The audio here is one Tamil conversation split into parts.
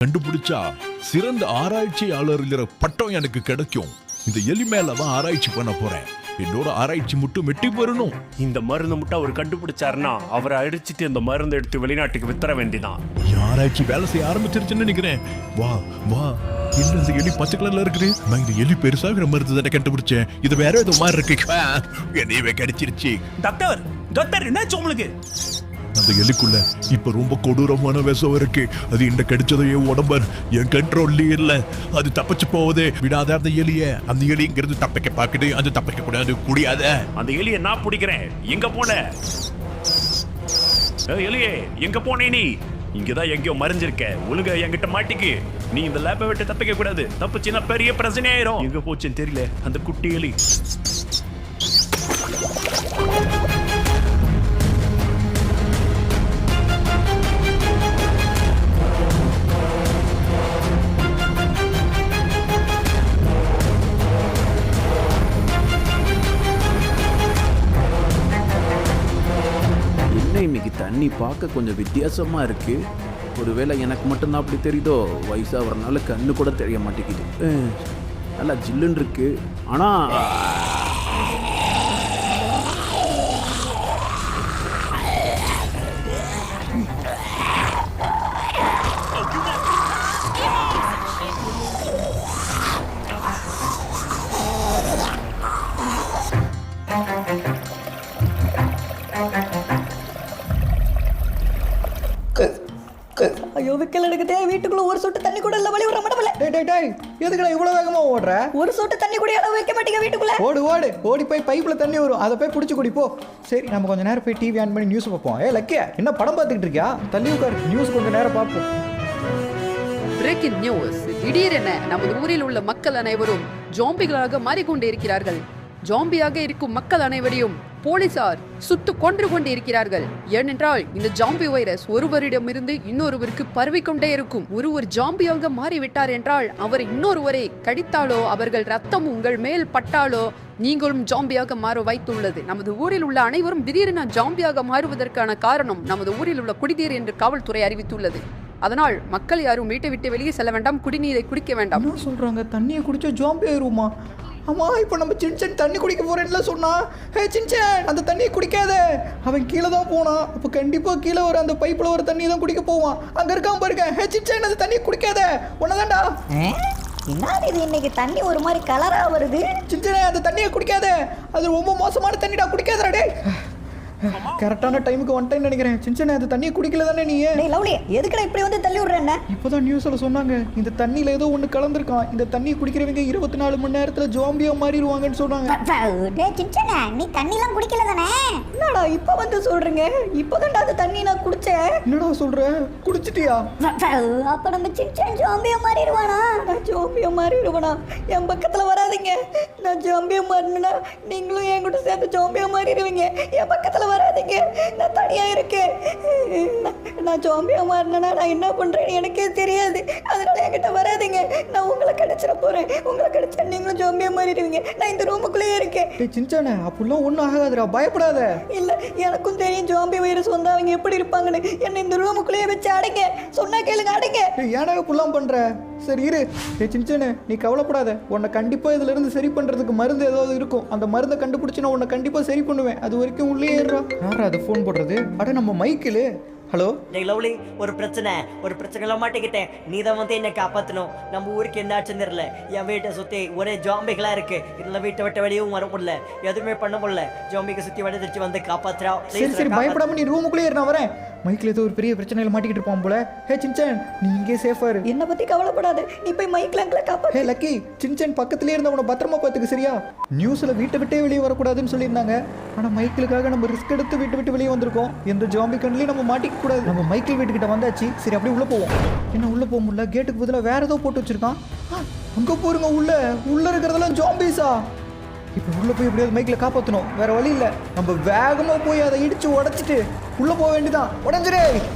கண்டுபிடிச்சா சிறந்த ஆராய்ச்சியாளர் பட்டம் எனக்கு கிடைக்கும். இந்த எலி மேலதான் ஆராய்ச்சி பண்ண போறேன். என்னோட ஆராய்ச்சி மட்டும் வெட்டி போறணும். இந்த மருந்து மட்டும் அவர் கண்டுபிடிச்சாருன்னா அவரை அடிச்சுட்டு இந்த மருந்து எடுத்து வெளிநாட்டுக்கு வித்தர வேண்டிதான். ஆராய்ச்சி வேலை செய்ய ஆரம்பிச்சிருச்சுன்னு நினைக்கிறேன். வா வா, என்ன இந்த எலி பச்சை கலர்ல இருக்குது? நான் இந்த எலி பெருசாகிற மருந்து தானே கண்டுபிடிச்சேன். இது வேற ஏதோ மாதிரி இருக்கு. என்னையவே கிடைச்சிருச்சு. டாக்டர் டாக்டர் என்னாச்சு உங்களுக்கு? அந்த எலிக்குள்ள இப்ப ரொம்ப கொடூரமான விஷம் இருக்கு. அது என்ன கடிச்சதோ உடம்பு என் கண்ட்ரோல்ல இல்ல. அது தப்பிச்சு போகுது. விடாத அந்த எலிய. அந்த எலிங்கிறது தப்பிக்க பாக்குது. அது தப்பிக்க கூடாது, கூடியாத. அந்த எலியை நான் பிடிக்கிறேன். எங்க போன எலியே? எங்க போனே நீ? இங்கதான் எங்கேயோ மறைஞ்சிருக்க. ஒழுங்கா என்கிட்ட மாட்டிக்கு. நீ இந்த லேப்பை விட்டு தப்பிக்க கூடாது. தப்பிச்சுன்னா பெரிய பிரச்சனை ஆயிரும். எங்க போச்சுன்னு தெரியல அந்த குட்டி எலி. இன்னைக்கு தண்ணி பார்க்க கொஞ்சம் வித்தியாசமா இருக்கு. ஒருவேளை எனக்கு மட்டும்தான் அப்படி தெரியுதோ? வயசாகிறனால கண்ணு கூட தெரிய மாட்டேங்குது. நல்லா ஜில்லுன்னு இருக்கு. ஆனா ஐயோ விக்கல் எடுக்குதே. வீட்டுக்குள்ள ஒரு சொட்டு தண்ணி கூட இல்ல. வழி வர மாட்டல. டேய் எதுக்குடா இவ்வளவு வேகமா ஓடுற? ஒரு சொட்டு தண்ணி கூட அளவு வைக்க மாட்டீங்க வீட்டுக்குள்ள. ஓடி போய் பைப்ல தண்ணி வரும், அதை போய் புடிச்சு குடி போ. சரி, நம்ம கொஞ்ச நேரம் போய் டிவி ஆன் பண்ணி நியூஸ் பார்ப்போம். லக்கியா, என்ன படம் பார்த்துக்கிட்டு இருக்கியா? தள்ளி உட்கார், நியூஸ் கொஞ்ச நேரம் பார்ப்போம். Breaking news. திடீரென நமது ஊரில் உள்ள மக்கள் அனைவரும் ஜாம்பிகளாக மாறிக்கொண்டு இருக்கிறார்கள். ஜாம்பியாக இருக்கும் மக்கள் அனைவரையும் போலீசார் சுட்டு கொன்று கொண்டு இருக்கிறார்கள். ஏனென்றால் இந்த ஜாம்பி வைரஸ் ஒருவரிடமிருந்து இன்னொருவருக்கு பரவிக்கொண்டே இருக்கும். ஒருவர் ஜாம்பியாக மாறிவிட்டார் என்றால் அவர் இன்னொருவரை கடித்தாலோ அவர்கள் ரத்தம் உங்கள் மேல் பட்டாலோ நீங்களும் ஜாம்பியாக மாற வைத்துள்ளது. நமது ஊரில் உள்ள அனைவரும் திடீரென ஜாம்பியாக மாறுவதற்கான காரணம் நமது ஊரில் உள்ள குடிநீர் என்று காவல்துறை அறிவித்துள்ளது. அதனால் மக்கள் யாரும் வீட்டை விட்டு வெளியே செல்ல வேண்டாம். குடிநீரை குடிக்க வேண்டாம். என்ன சொல்றாங்க? தண்ணியை குடிச்சா ஜாம்பி ஆயிருமா? ஆமா, இப்போ நம்ம சின்சன் தண்ணி குடிக்க போறேன்ல சொன்னா. சின்சன், அந்த தண்ணியை குடிக்காத. அவன் கீழே தான் போனான். அப்போ கண்டிப்பா கீழே ஒரு அந்த பைப்ல ஒரு தண்ணி தான் குடிக்க போவான். அங்க இருக்கான் பாருங்க. சின்சன், அந்த தண்ணியை குடிக்காத. உன்னதான்டா. என்னது இது? இன்னைக்கு தண்ணி ஒரு மாதிரி கலரா வருது. சின்சனே, அந்த தண்ணியை குடிக்காத. அது ரொம்ப மோசமான தண்ணிடா. குடிக்காதடா டேய். கரெக்டான டைமுக்கு வந்துட்டேன்னு நினைக்கிறேன். சின்சனே, அந்த தண்ணியை குடிக்கல தானே நீ? லவ்லி, எதுக்குடா இப்படி வந்து தள்ளி விடுறேன்? இப்போதான் நியூஸ்ல சொன்னாங்க, இந்த தண்ணியில ஏதோ ஒண்ணு கலந்துருக்கான். இந்த தண்ணி குடிக்கிறவங்க 24 மணி நேரத்துல ஜாம்பியா மாறிடுவாங்கன்னு சொன்னாங்க. நீ தண்ணி எல்லாம் குடிக்கல தானே? என்னடா இப்ப வந்து சொல்றீங்க? இப்பதான்டா அந்த தண்ணி நான் குடிச்சேன். என்னடா சொல்ற? குடிச்சிட்டியா? அப்ப நம்ம சின்சன் ஜாம்பியா மாறிடுவானா? நான் ஜாம்பியா மாறிடுவானா? என் பக்கத்துல வராதீங்க. நான் ஜாம்பியா மாறினா நீங்களும் என் கூட சேர்ந்து ஜாம்பியா மாறிடுவீங்க. என் பக்கத்துல வராதீங்க. நான் தனியா இருக்கேன். நான் ஜாம்பியா மாறினா நான் என்ன பண்றேன்னு எனக்கே தெரியாது. அதனால என்கிட்ட வராதீங்க. நான் உங்களை கடிச்சிட போறேன். உங்களை கடிச்சா நீங்களும் ஜாம்பியா மாறிடுவீங்க. நான் இந்த ரூமுக்குள்ளேயே இருக்கேன். சின்சனே, அப்படிலாம் ஒன்றும் ஆகாதுடா, பயப்படாத. இல்ல, எனக்கும் தெரியும் ஜாம்பி வைரஸ் வந்தா அவங்க எப்படி இருப்பாங்கன்னு. என்ன இந்த ரூமுக்குள்ளேயே வச்சு அடைங்க. சொன்னா கேளுங்க, அடைங்க. ஏன்னா இப்படிலாம் பண்ற? சரி இரு. சின்சனே, நீ கவலைப்படாத. உன்னை கண்டிப்பா இதுல இருந்து சரி பண்றதுக்கு மருந்து ஏதாவது இருக்கும். அந்த மருந்தை கண்டுபிடிச்சு நான் உன்னை கண்டிப்பா சரி பண்ணுவேன். அது வரைக்கும் உள்ளே ஏறா. யாரா அது ஃபோன் போடுறது? அட, நம்ம மைக்கில். ஹலோ லவ்லி, ஒரு பிரச்சனைல மாட்டிக்கிட்டேன். நீ தான் வந்து என்ன காப்பாற்றணும். நம்ம ஊருக்கு என்ன ஆச்சுன்னு தெரியல. என் வீட்டை சுற்றி ஒரே ஜாம்பிகளா இருக்கு. இதில் வீட்டை விட்டு வெளியும் வர முடியல, எதுவுமே பண்ண முடியல. ஜாம்பிக்கு சுற்றி வடிச்சு வந்து காப்பாற்றுறா. சரி, பயப்படாம நீ ரூமுக்குள்ளே நான் வரேன். மைக்கில் ஏதோ ஒரு பெரிய பிரச்சனையில மாட்டிக்கிட்டு இருப்பான் போல. சின்சன், நீ இங்கே சேஃபா இரு. என்ன பத்தி கவலைப்படாத. நீ போய் மைக்ல அங்களை காப்பாத்து. லக்கி, சின்சன் பக்கத்திலே இருந்த உன பத்திரமா பார்த்துக்கு, சரியா? நியூஸ்ல வீட்டை விட்டே வெளியே வரக்கூடாதுன்னு சொல்லியிருந்தாங்க. ஆனா மைக்கிளுக்காக நம்ம ரிஸ்க் எடுத்து வீட்டை விட்டு வெளியே வந்திருக்கோம். எந்த ஜாம்பி கண்ணிலையும் நம்ம மாட்டிக்க கூடாது. நம்ம மைக்கிள் வீட்டுக்கிட்ட வந்தாச்சு. சரி, அப்படியே உள்ள போவோம். என்ன உள்ள போக முடியல? கேட்டுக்கு பதிலாக வேற ஏதோ போட்டு வச்சிருக்கான். அங்க போருங்க. உள்ள இருக்கிறதெல்லாம் ஜாம்பிஸா? இப்போ உள்ள போய் எப்படியாவது மைக்கில் காப்பாற்றணும். வேற வழி இல்லை. நம்ம வேகமாக போய் அதை இடிச்சு உடச்சிட்டு உள்ள போக வேண்டியதான். உடஞ்சிரே.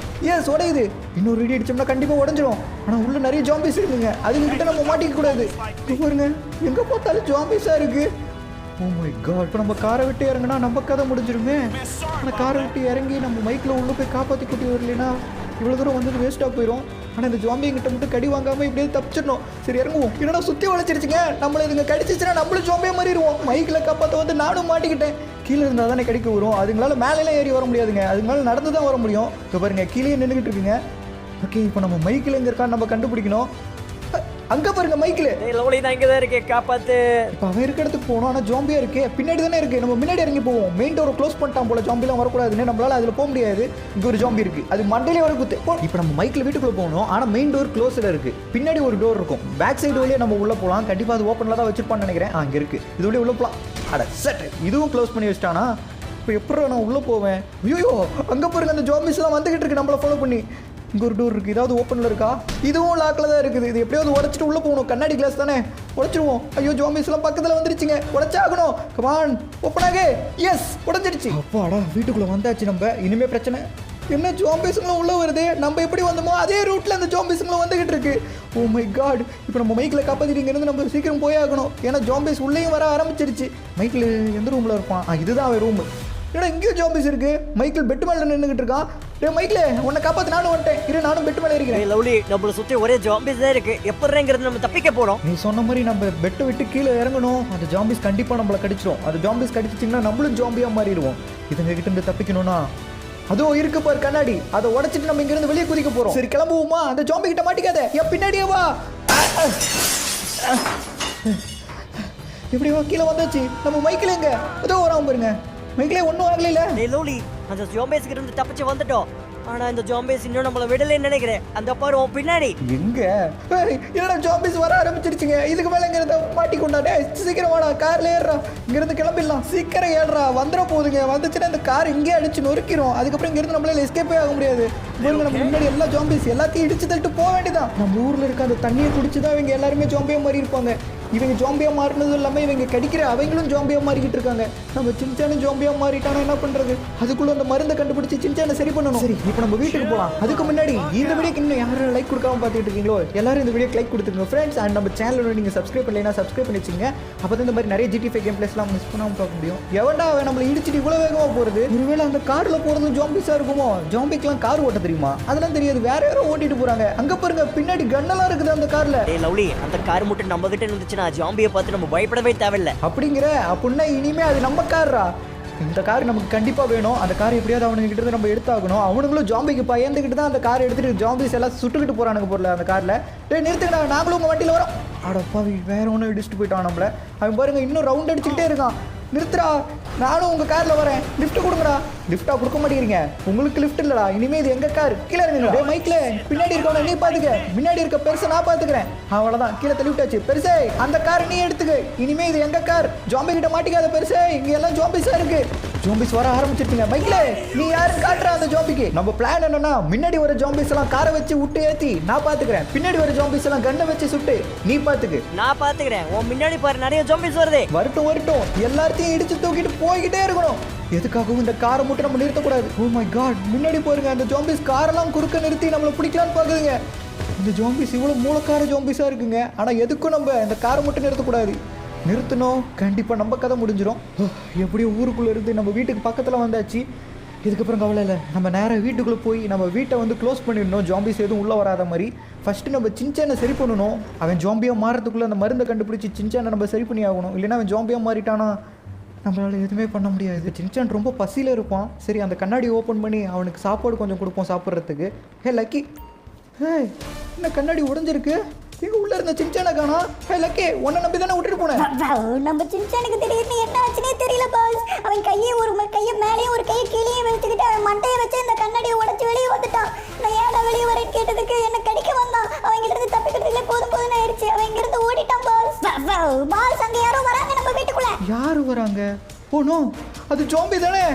ஏஸ், உடையுது. இன்னொரு இடி அடிச்சோம்னா கண்டிப்பாக உடஞ்சிரும். ஆனால் உள்ள நிறைய ஜாம்பிஸ் இருக்குங்க. அதுங்கிட்ட நம்ம மாட்டிக்க கூடாது. பாருங்க, எங்கே பார்த்தாலும் ஜாம்பிஸாக இருக்கு. Oh my God. இப்போ நம்ம காரை விட்டு இறங்கினா நம்ம கதை முடிஞ்சிருமே. ஆனால் காரை விட்டு இறங்கி நம்ம மைக்கில் உள்ளே போய் காப்பாற்றி கூட்டி வரலைன்னா இவ்வளோ தூரம் வந்தது வேஸ்ட்டாக போயிடும். ஆனால் இந்த ஜாம்பி கிட்ட மட்டும் கடி வாங்காமல் இப்படியே தப்பிச்சிடணும். சரி இறங்குவோம். இல்லைனா சுற்றி வளைச்சிருச்சுங்க, நம்மளை இதுங்க கடிச்சிச்சுன்னா நம்மளும் ஜாம்பியாக மாறிடுவோம். மைக்கில் காப்பாற்ற வந்து நானும் மாட்டிக்கிட்டேன். கீழே இருந்தால் தானே கடிக்க வரும், அதுங்களால மேலெல்லாம் ஏறி வர முடியாதுங்க, அதுங்களால நடந்து தான் வர முடியும். இப்போ பாருங்க கீழே நின்றுக்கிட்டு இருக்குங்க. ஓகே இப்போ நம்ம மைக்கில் எங்கே இருக்கான்னு நம்ம கண்டுபிடிக்கணும். அங்கே பாருங்க மைக்கில். லவ்லி நான் இங்கே தான் இருக்கேன், காப்பாத்து. இப்போ அவன் இருக்க இடத்துக்கு போகணும், ஆனால் ஜாம்பியாக இருக்கு பின்னாடி தானே இருக்குது. நம்ம முன்னாடி இறங்கி போவோம். மெயின் டோரை க்ளோஸ் பண்ணிட்டான் போல, ஜாம்பிலாம் வரக்கூடாதுன்னு. நம்மளால அதில் போக முடியாது. இங்கே ஒரு ஜாம்பி இருக்குது, அது மண்டையிலே வர குத்து. இப்போ நம்ம மைக்கில் வீட்டுக்குள்ளே போகணும், ஆனால் மெயின் டோர் க்ளோஸில் இருக்குது. பின்னாடி ஒரு டோர் இருக்கும், பேக் சைடு வழியே நம்ம உள்ளே போகலாம். கண்டிப்பாக அது ஓப்பனில் தான் வச்சிருப்பான்னு நினைக்கிறேன். அங்கே இருக்குது, இது வழியே உள்ளே போகலாம். அட சட், இதுவும் க்ளோஸ் பண்ணி வச்சிட்டானா? இப்போ எப்போ நான் உள்ளே போவேன்? ஐயோ அங்கே பாருங்க அந்த ஜாம்பிஸ்லாம் வந்துகிட்டு இருக்கு நம்மளை ஃபாலோ பண்ணி. இங்கே ஒரு டோர் இருக்குது, ஏதாவது ஓப்பனில் இருக்கா? இதுவும் லாக்கில் தான் இருக்குது. இது எப்படியாவது உடச்சிட்டு உள்ளே போகணும். கண்ணாடி கிளாஸ் தானே, உடச்சிருவோம். ஐயோ ஜாம்பிஸ்லாம் பக்கத்தில் வந்துருச்சுங்க, உடச்சாகணும். கமான் ஓப்பன் ஆக. எஸ் உடஞ்சிருச்சு. அப்பாடா வீட்டுக்குள்ளே வந்தாச்சு நம்ம. இனிமேல் பிரச்சனை என்ன? ஜாம்பிஸுங்களும் உள்ளே வருது. நம்ம எப்படி வந்தோமோ அதே ரூட்டில் அந்த ஜாம்பிஸுங்களும் வந்துகிட்டு இருக்கு. ஓ மை காட், இப்போ நம்ம மைக்கில் காப்பாற்றிட்டு இங்கேருந்து நம்ம சீக்கிரம் போயாகணும். ஏன்னா ஜாம்பிஸ் உள்ளேயும் வர ஆரம்பிச்சிருச்சு. மைக்கில் எந்த ரூமில் இருப்பான்? இதுதான் அவன் ரூமு. ஏன்னா இங்கேயும் ஜாம்பிஸ் இருக்கு. மைக்கிள் பெட்டு மேலே நின்றுக்கிட்டு இருக்கான். டே மைக்கில் உன்னை காப்பாற்ற நானும் வந்துட்டேன். இரு நானும் பெட்டு மேலே இருக்கிறேன். லவ்லி நம்மளை சுற்றி ஒரே ஜாம்பிஸ் தான் இருக்கு. எப்படிங்கிறது நம்ம தப்பிக்க போறோம்? நீ சொன்ன மாதிரி நம்ம பெட்டை விட்டு கீழே இறங்கணும். அந்த ஜாம்பிஸ் கண்டிப்பாக நம்மளை கடிச்சிடும். அந்த ஜாம்பிஸ் கடிச்சிச்சிங்கன்னா நம்மளும் ஜாம்பியாக மாறிடுவோம். இதுங்க கிட்ட இருந்து தப்பிக்கணும்னா அதோ இருக்கு பாரு கண்ணாடி, அதை உடச்சிட்டு நம்ம இங்கிருந்து வெளியே குதிக்க போறோம். சரி கிளம்புவோமா? அந்த ஜாம்பி கிட்ட மாட்டிக்காத, என் பின்னாடியே வா. இப்படி கீழே வந்தாச்சு. நம்ம மைக்கில் எங்க? அதோ வராம பாருங்க. மைக்கிலே ஒன்றும் ஆகல. டேய் லவ்லி, அந்த ஜாம்பிஸ் கிட்ட இருந்து தப்பிச்சு வந்துட்டோம். ஆனா இந்த ஜாம்பிஸ் இன்னும் நம்மள விடலைன்னு நினைக்கிறேன். அந்த பாரு உன் பின்னாடி. எங்க? என்னடா ஜாம்பிஸ் வர ஆரம்பிச்சிருச்சுங்க. இதுக்கு மேல இங்க இருந்து மாட்டிக்கொண்டாடே. சீக்கிரம் வாடா, கார்ல ஏறுறா. இங்க இருந்து கிளம்பிடலாம். சீக்கிரம் ஏறுறா, வந்துட போகுதுங்க. வந்துச்சுன்னா இந்த கார் இங்கே அடிச்சு நொறுக்கிறோம். அதுக்கப்புறம் இங்க இருந்து நம்மளால எஸ்கேப்பே ஆக முடியாது. நம்ம முன்னாடி எல்லா ஜாம்பிஸ் எல்லாத்தையும் இடிச்சு தள்ளிட்டு போக வேண்டியதான். நம்ம ஊர்ல இருக்க அந்த தண்ணியை குடிச்சுதான் இவங்க எல்லாருமே ஜாம்பியா மாறி இருப்பாங்க. இவங்க ஜாம்பியா மாறினதும் இல்லாமல் இவங்க கடிக்கிற அவங்களும் ஜாம்பியா மாறிக்கிட்டு இருக்காங்க. நம்ம சின்சானும் ஜாம்பியா மாறிட்டானா என்ன பண்றது? அதுக்குள்ள அந்த மருந்தை கண்டுபிடிச்சு சின்சானை சரி பண்ணணும். சரி இப்போ நம்ம வீட்டுக்கு போகலாம். அதுக்கு முன்னாடி இந்த வீடியோக்கு இன்னும் யாரும் லைக் கொடுக்காம பார்த்துட்டு இருக்கீங்களோ எல்லாரும் இந்த வீடியோக்கு லைக் கொடுத்துருங்க ஃப்ரெண்ட்ஸ். அண்ட் நம்ம சேனலில் நீங்கள் சப்ஸ்கிரைப் பண்ணலைன்னா சப்ஸ்கிரைப் பண்ணி வச்சுங்க. அப்போ தான் இந்த மாதிரி நிறைய GTA கேம் பிளேஸ்லாம் மிஸ் பண்ணாமல் பார்க்க முடியும். எவன்டா அவன் நம்மளை இடிச்சிட்டு இவ்வளோ வேகமாக போகிறது? ஒருவேளை அந்த காரில் போகிறது ஜாம்பிஸாக இருக்குமோ? ஜாம்பிக்கெலாம் கார் ஓட்ட தெரியுமா? அதெல்லாம் தெரியாது, வேற யாரும் ஓட்டிட்டு போகிறாங்க. அங்கே பாருங்க பின்னாடி கன்னெல்லாம் இருக்குது அந்த காரில். டேய் லவ்லி, அந்த கார் மட்டும் நம்ம கிட்ட இருந்துச்சுன்னா ஜாம்பியை பார்த்து நம்ம பயப்படவே தேவையில்லை. அப்படிங்கிற அப்படின்னா இனிமே அது நம்ம கார்ரா. இந்த கார் நமக்கு கண்டிப்பாக வேணும். அந்த கார் எப்படியாவது அவனுங்க கிட்ட நம்ம எடுத்தாகணும். அவனுங்களும் ஜாம்பிக்கு பயந்துக்கிட்டு தான் அந்த கார் எடுத்துகிட்டு ஜாம்பிஸ் எல்லாம் சுட்டுக்கிட்டு போகிறானுங்க பொருள் அந்த காரில். டே நிறுத்துக்கடா, நாங்களும் உங்கள் வண்டியில் வரோம். அடப்பாவி வேற ஒன்றும் இடிச்சுட்டு போயிட்டான் நம்மளை. அவன் பாருங்க இன்னும் ரவுண்ட் அடிச்சுக்கிட்டே இருக்கான். நிறுத்துறா, நானும் உங்கள் காரில் வரேன். லிஃப்ட் கொடுங்கடா. லிஃப்ட்டாக கொடுக்க மாட்டேங்கிறீங்க, உங்களுக்கு லிஃப்ட் இல்லடா. இனிமேல் இது எங்கள் கார், கீழே இருங்க. டே மைக்கில் பின்னாடி இருக்கவன நீ பார்த்துக்க, முன்னாடி இருக்க பெருசை நான் பார்த்துக்கிறேன். அவ்வளோதான், கீழே தள்ளி விட்டாச்சு. பெருசே அந்த காரை நீ எடுத்துக்க. இனிமேல் இது எங்கள் கார், ஜாம்பி கிட்ட மாட்டிக்காத பெருசே. இங்கே எல்லாம் ஜாம்பிஸாக இருக்கு. ஜாம்பிஸ் வர ஆரம்பிச்சிருக்கீங்க. மைக்கில் நீ யாரும் காட்டுற அந்த ஜாம்பிக்கு. நம்ம பிளான் என்னன்னா முன்னாடி வர ஜாம்பிஸ் எல்லாம் காரை வச்சு விட்டு ஏற்றி நான் பார்த்துக்கிறேன். பின்னாடி வர ஜாம்பிஸ் எல்லாம் கண்ணை வச்சு சுட்டு நீ பார்த்துக்கு. நான் பார்த்துக்கிறேன். உன் முன்னாடி பாரு நிறைய ஜாம்பிஸ் வருது. வரட்டும் வரட்டும், எல்லாத்தையும் இடிச்சு தூக்கிட்டு போய்கிட்டே இருக்கணும். எதுக்காகவும் இந்த காரை மட்டும் நம்ம நிறுத்தக்கூடாது. ஓ மை காட், முன்னாடி போயிருங்க அந்த ஜாம்பிஸ் காரெல்லாம் குறுக்க நிறுத்தி நம்மளை பிடிக்கலான்னு பார்க்குதுங்க. இந்த ஜாம்பிஸ் இவ்வளோ மூலக்கார ஜாம்பிஸாக இருக்குங்க. ஆனால் எதுக்கும் நம்ம இந்த காரை மட்டும் நிறுத்தக்கூடாது. நிறுத்தணும், கண்டிப்பாக நம்ம கதை முடிஞ்சிடும். எப்படியும் ஊருக்குள்ளே இருந்து நம்ம வீட்டுக்கு பக்கத்தில் வந்தாச்சு. இதுக்கப்புறம் கவலை இல்லை. நம்ம நேராக வீட்டுக்குள்ளே போய் நம்ம வீட்டை வந்து க்ளோஸ் பண்ணிடணும். ஜாம்பிஸ் எதுவும் உள்ளே வராத மாதிரி. ஃபஸ்ட்டு நம்ம சின்சானை சரி பண்ணணும். அவன் ஜாம்பியாக மாறதுக்குள்ளே அந்த மருந்தை கண்டுபிடிச்சி சின்சானை நம்ம சரி பண்ணி ஆகணும். இல்லைன்னா அவன் ஜாம்பியாக மாறிட்டானா நம்மளால் எதுவுமே பண்ண முடியாது. சின்சான் ரொம்ப பசியில் இருப்பான். சரி அந்த கண்ணாடி ஓப்பன் பண்ணி அவனுக்கு சாப்பாடு கொஞ்சம் கொடுப்போம் சாப்பிட்றதுக்கு. ஹே லக்கி, ஹே என்ன கண்ணாடி உடஞ்சிருக்கு? எங்க உள்ள இருந்த சின்சானை காணோம். ஹே லக்கி, உன்னை நம்பி தானே விட்டுட்டு போனேன். நம்ம சின்சானுக்கு திடீர்னு என்ன ஆச்சுனே தெரியல பாஸ். அவன் கையை கையை மேலேயும் ஒரு கையை கீழே வச்சுக்கிட்டு அவன் மண்டையை வச்சு இந்த கண்ணாடியை உடச்சி வெளியே வந்துட்டான். நான் ஏடா வெளியே வரேன்னு கேட்டதுக்கு என்ன கடிக்க வந்தான். அவன் கிட்ட இருந்து தப்பிக்கிறதுல போதும் ஆயிடுச்சு. அவன் இங்க இருந்து ஓடிட்டான் பாஸ். பாஸ் அங்க யாரோ வராங்க நம்ம வீட்டுக்குள்ள. யாரு வராங்க? ஓ நோ, அது ஜாம்பி தானே.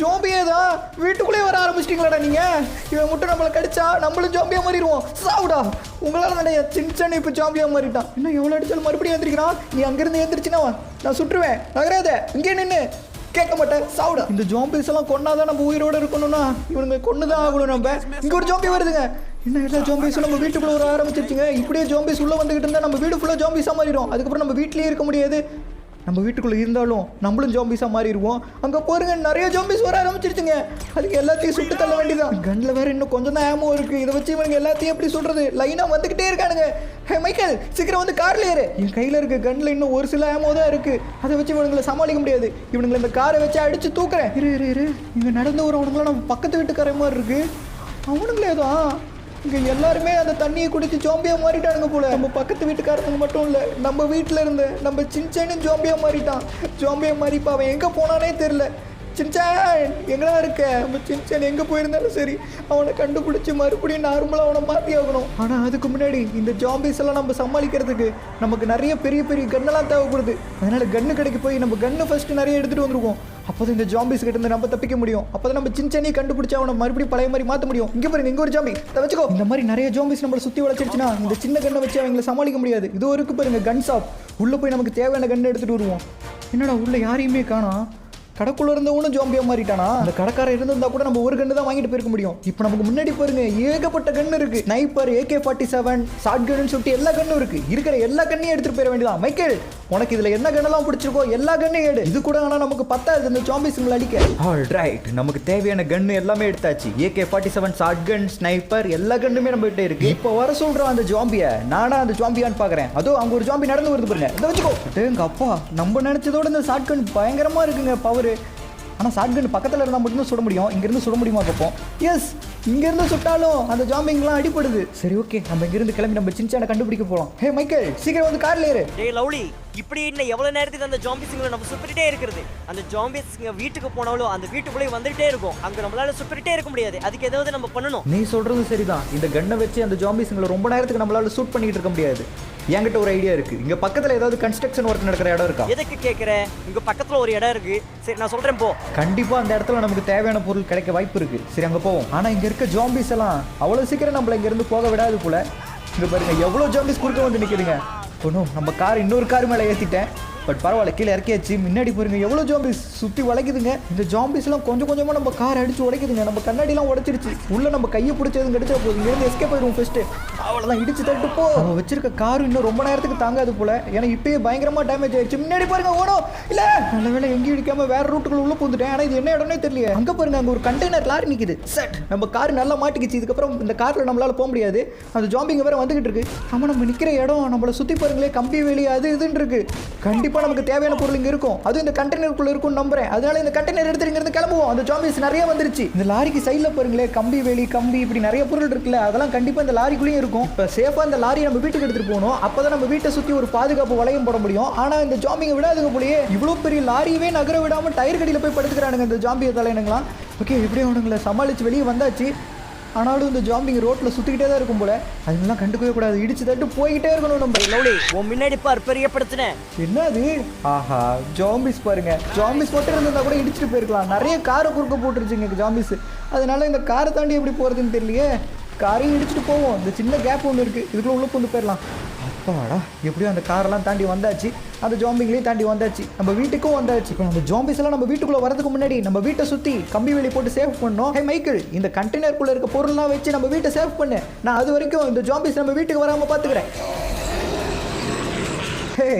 ஜாம்பியே தான் வீட்டுக்குள்ளே வர ஆரம்பிச்சிட்டிங்களாடா நீங்கள். இவன் மட்டும் நம்மளை கடிச்சா நம்மளும் ஜாம்பியாக மாறிடுவோம். சாவுடா, உங்களால் நிறைய சின்சான் இப்போ ஜாம்பியாக மாறிட்டான். இன்னும் எவ்வளோ அடிச்சாலும் மறுபடியும் எழுந்திரிக்கிறான். நீ அங்கேருந்து எழுந்திரிச்சினா நான் சுட்டுருவேன். நகராத, இங்கே நின்று கேட்க மாட்டேன். சாவுடா. இந்த ஜாம்பிஸ் எல்லாம் கொண்டாதான் நம்ம உயிரோடு இருக்கணும்னா இவனுங்க கொண்டு தான் ஆகணும். நம்ம இங்கே ஒரு ஜாம்பி வருதுங்க. இன்னும் எல்லா ஜாம்பிஸும் நம்ம வீட்டுக்குள்ளே வர ஆரம்பிச்சிருச்சுங்க. இப்படியே ஜாம்பிஸ் உள்ளே வந்துக்கிட்டு இருந்தால் நம்ம வீடு ஃபுல்லாக ஜாம்பிஸாக மாறிடும். அதுக்கப்புறம் நம்ம வீட்லேயே இருக்க முடியாது. நம்ம வீட்டுக்குள்ளே இருந்தாலும் நம்மளும் ஜாம்பிஸாக மாறிடுவோம். அங்கே போருங்க நிறைய ஜாம்பிஸ் வர ஆரம்பிச்சிருச்சுங்க. அதுக்கு எல்லாத்தையும் சுட்டு தள்ள வேண்டியதான். கன்னில் வேறு இன்னும் கொஞ்சம் தான் ஆமோ இருக்குது. இதை வச்சு இவனுங்க எல்லாத்தையும் எப்படி சொல்கிறது, லைனாக வந்துக்கிட்டே இருக்கானுங்க. ஹே மைக்கேல், சீக்கிரம் வந்து காரில் ஏறு. என் கையில் இருக்க கன்னில் இன்னும் ஒரு சில ஆமோ தான் இருக்குது. அதை வச்சு இவனுங்களை சமாளிக்க முடியாது. இவனுங்களை இந்த காரை வச்சு அடித்து தூக்குறேன். இரு இங்கே நடந்து வரவனுங்களாம் நம்ம பக்கத்து வீட்டுக்கார மாதிரி இருக்குது. அவனுங்களே தான் இங்கே எல்லாருமே அந்த தண்ணியை குடிச்சு ஜாம்பியாக மாறிட்டானுங்க போல. நம்ம பக்கத்து வீட்டுக்காரங்க மட்டும் இல்லை, நம்ம வீட்டில் இருந்த நம்ம சின்சேனும் ஜாம்பியாக மாறிட்டான். ஜாம்பியாக மாறி இப்போ அவன் எங்கே போனானே தெரில. சின்சான் எங்கடா இருக்க? நம்ம சின்சான் எங்கே போயிருந்தாலும் சரி அவனை கண்டுபிடிச்சி மறுபடியும் நார்மலாக அவனை மாற்றி ஆகணும். ஆனால் அதுக்கு முன்னாடி இந்த ஜாம்பிஸ் எல்லாம் நம்ம சமாளிக்கிறதுக்கு நமக்கு நிறைய பெரிய பெரிய கன்னெல்லாம் தேவைப்படுது. அதனால கன்னு கடைக்கு போய் நம்ம கன்னு ஃபர்ஸ்ட் நிறைய எடுத்துகிட்டு வந்துருக்கோம். அப்போ இந்த ஜாம்பிஸ் கிட்ட இருந்து நம்ம தப்பிக்க முடியும். அப்போ தான் நம்ம சின்சனையை கண்டுபிடிச்சி அவனை மறுபடியும் பழைய மாதிரி மாற்ற முடியும். இங்கே பாருங்க, இங்கே ஒரு ஜாம்பி வச்சுக்கோ. இந்த மாதிரி நிறைய ஜாம்பிஸ் நம்மளை சுற்றி வளர்ச்சிருச்சுன்னா இந்த சின்ன கண்ணை வச்சு அவங்களை சமாளிக்க முடியாது. இது ஒரு பாருங்க கன் ஷாப். உள்ளே போய் நமக்கு தேவையான கண்ணை எடுத்துகிட்டு வருவோம். என்னடா உள்ளே யாரையுமே காணோம். கடைக்குள்ள இருந்தவனும் ஜாம்பியா மாறிட்டானா? அந்த கடைக்காரர் இருந்திருந்தா கூட நம்ம ஒரு கன்று தான் வாங்கிட்டு போயிருக்க முடியும். இப்போ நமக்கு முன்னாடி பாருங்க ஏகப்பட்ட கன்று இருக்கு. ஸ்னைப்பர், AK-47, ஷார்ட் கன்னு சொல்லிட்டு எல்லா கன்னும் இருக்கு. இருக்கிற எல்லா கண்ணையும் எடுத்துட்டு போயிட வேண்டியதான். மைக்கேல், உனக்கு இதுல என்ன கண்ணெல்லாம் பிடிச்சிருக்கோ எல்லா கண்ணையும் எடு. இது கூட ஆனா நமக்கு பத்தாது இந்த ஜாம்பிஸ்ங்களை அடிக்க. ஆல்ரைட், நமக்கு தேவையான கன்னு எல்லாமே எடுத்தாச்சு. AK-47, ஷார்ட் கன், ஸ்னைப்பர் எல்லா கன்னுமே நம்ம கிட்ட இருக்கு. இப்போ வர சொல்றோம் அந்த ஜாம்பியை. நானா அந்த ஜாம்பியான்னு பாக்குறேன். அதோ அங்க ஒரு ஜாம்பி நடந்து வருது பாருங்க. இதை வச்சுக்கோ. எங்க அப்பா, நம்ம நினைச்சதோட இந்த ஷார்ட் கன் பயங்கரமா இருக்குங்க பவர். ஆனால் ஷார்ட் கன் பக்கத்தில் இருந்தால் மட்டும்தான் சுட முடியும். இங்கேருந்து சுட முடியுமா பார்ப்போம். எஸ், இங்கேருந்து சுட்டாலும் அந்த ஜாம்பிங்லாம் அடிப்படுது. சரி ஓகே, நம்ம இங்கேருந்து கிளம்பி நம்ம சின்சானை கண்டுபிடிக்க போகலாம். ஹே மைக்கேல், சீக்கிரம் வந்து காரில் ஏறு. டேய் லவ்லி, இப்படி இன்னும் எவ்வளோ நேரத்துக்கு அந்த ஜாம்பிஸுங்களை நம்ம சுற்றிட்டே இருக்கிறது? அந்த ஜாம்பிஸுங்க வீட்டுக்கு போனாலும் அந்த வீட்டுக்குள்ளேயே வந்துகிட்டே இருக்கும். அங்கே நம்மளால சுற்றிட்டே இருக்க முடியாது. அதுக்கு ஏதாவது நம்ம பண்ணணும். நீ சொல்கிறது சரிதான். இந்த கன்னை வச்சு அந்த ஜாம்பிஸுங்களை ரொம்ப நேரத்துக்கு நம்மளால ஷூட் பண்ணிக்கிட்டு இருக்க முடியாது. என்கிட்ட ஒரு ஐடியா இருக்கு. இங்க பக்கத்துல ஏதாவது கன்ஸ்ட்ரக்ஷன் ஒர்க் நடக்கிற இடம் இருக்கா? எதுக்கு கேக்குற? இங்க பக்கத்துல ஒரு இடம் இருக்கு. சரி நான் சொல்றேன் போ. கண்டிப்பா அந்த இடத்துல நமக்கு தேவையான பொருள் கிடைக்க வாய்ப்பு இருக்கு. சரி அங்க போவோம். ஆனா இங்க இருக்க ஜாம்பிஸ் எல்லாம் அவ்வளவு சீக்கிரம் நம்மள இங்க இருந்து போக விடாது போல. இங்க பாருங்க எவ்வளவு ஜாம்பிஸ் குறுக்க வந்து நிக்குதுங்க. ஒன்றும் நம்ம கார் இன்னொரு கார் மேலே ஏற்றிட்டேன். பட் பரவாயில்ல, கீழே இறக்கியாச்சு. முன்னாடி பாருங்க எவ்வளோ ஜாம்பிஸ் சுற்றி வளைக்குதுங்க. இந்த ஜாம்பிஸ்லாம் கொஞ்சம் கொஞ்சமாக நம்ம கார் அடிச்சு உடைக்குதுங்க. நம்ம கண்ணாடிலாம் உடைச்சிருச்சு. உள்ள நம்ம கையை பிடிச்சதும் கிடைச்சா போதும். இங்கேருந்து எஸ்கேப் ஆயிடுவோம் ஃபர்ஸ்ட். அவ்வளோதான், இடிச்சு தட்டு போ. நம்ம வச்சிருக்க கார் இன்னும் ரொம்ப நேரத்துக்கு தாங்காது போல. ஏன்னா இப்பயே பயங்கரமாக டேமேஜ் ஆயிடுச்சு. முன்னாடி பாருங்க ஓடும். இல்லை நல்ல வேலை எங்கேயும் இடிக்காம வேற ரூட்டுக்குள்ள உள்ள பூந்துட்டேன். ஆனால் இது என்ன இடம்னே தெரியல. அங்கே பாருங்க, அங்கே ஒரு கண்டெய்னர் லாரி நிற்குது. செட், நம்ம கார் நல்லா மாட்டிக்கிச்சு. இதுக்கப்புறம் இந்த காரில் நம்மளால போக முடியாது. அந்த ஜாம்பிங்க வேற வந்துகிட்டு இருக்கு. ஆமாம், நம்ம நிற்கிற இடம் நம்மளை சுற்றி பாருங்களே, கம்பி வேலி அது இதுன்னு இருக்கு. கண்டிப்பாக நமக்கு தேவையான பொருள் இங்க இருக்கும். அது இந்த கண்டெய்னருக்குள்ள இருக்கும் நம்புறேன். அதனால இந்த கண்டெய்னர் எடுத்து இங்க இருந்து கிளம்புவோம். அந்த ஜாம்பிஸ் நிறைய வந்துருச்சு. இந்த லாரிக்கு சைடுல பாருங்களே, கம்பி வேலி, கம்பி இப்படி நிறைய பொருள் இருக்குல்ல, அதெல்லாம் கண்டிப்பா இந்த லாரிக்குள்ளேயும் இருக்கும். இப்போ சேஃபா இந்த லாரியை நம்ம வீட்டுக்கு எடுத்துட்டு போகணும். அப்பதான் நம்ம வீட்டை சுத்தி ஒரு பாதுகாப்பு வளையம் போட முடியும். ஆனா இந்த ஜாம்பிங்க விடாதுங்க போலயே. இவ்வளவு பெரிய லாரியவே நகர விடாம டயர் கடியில போய் படுத்துக்கிறானுங்க இந்த ஜாம்பிய தலையனுங்களாம். ஓகே, எப்படியும் அவனுங்களை சமாளிச்சு வெளியே வந்தாச்சு. ஆனாலும் இந்த ஜாம்பிங் ரோட்ல சுத்திக்கிட்டே தான் இருக்கும் போல. அதெல்லாம் கண்டுக்கவே கூடாது. இடிச்சு தட்டு போய்கிட்டே இருக்கணும் நம்ம. லவ்லி, உன் முன்னாடி பார் பெரிய பிரச்சனை. என்ன அது? ஆஹா, ஜாம்பிஸ் பாருங்க. ஜாம்பிஸ் மட்டும் இருந்தா கூட இடிச்சுட்டு போயிருக்கலாம். நிறைய காரை குறுக்க போட்டுருச்சுங்க ஜாம்பிஸ். அதனால இந்த காரை தாண்டி எப்படி போறதுன்னு தெரியலையே. காரையும் இடிச்சுட்டு போவோம். இந்த சின்ன கேப் ஒன்று இருக்கு, இதுக்குள்ள உள்ள கொண்டு போயிடலாம். அப்பாடா, எப்படியும் அந்த காரெல்லாம் தாண்டி வந்தாச்சு. அந்த ஜாம்பிங்களையும் தாண்டி வந்தாச்சு. நம்ம வீட்டுக்கும் வந்தாச்சு. இப்போ நம்ம ஜாம்பிஸ் எல்லாம் நம்ம வீட்டுக்குள்ள வரதுக்கு முன்னாடி நம்ம வீட்டை சுத்தி கம்பி வேலி போட்டு சேவ் பண்ணோம். ஹே மைக்கேல், இந்த கண்டெய்னருக்குள்ள இருக்க பொருள்லாம் வச்சு நம்ம வீட்டை சேவ் பண்ணு. நான் அது வரைக்கும் இந்த ஜாம்பிஸ் நம்ம வீட்டுக்கு வராம பாத்துக்கிறேன். ஹே,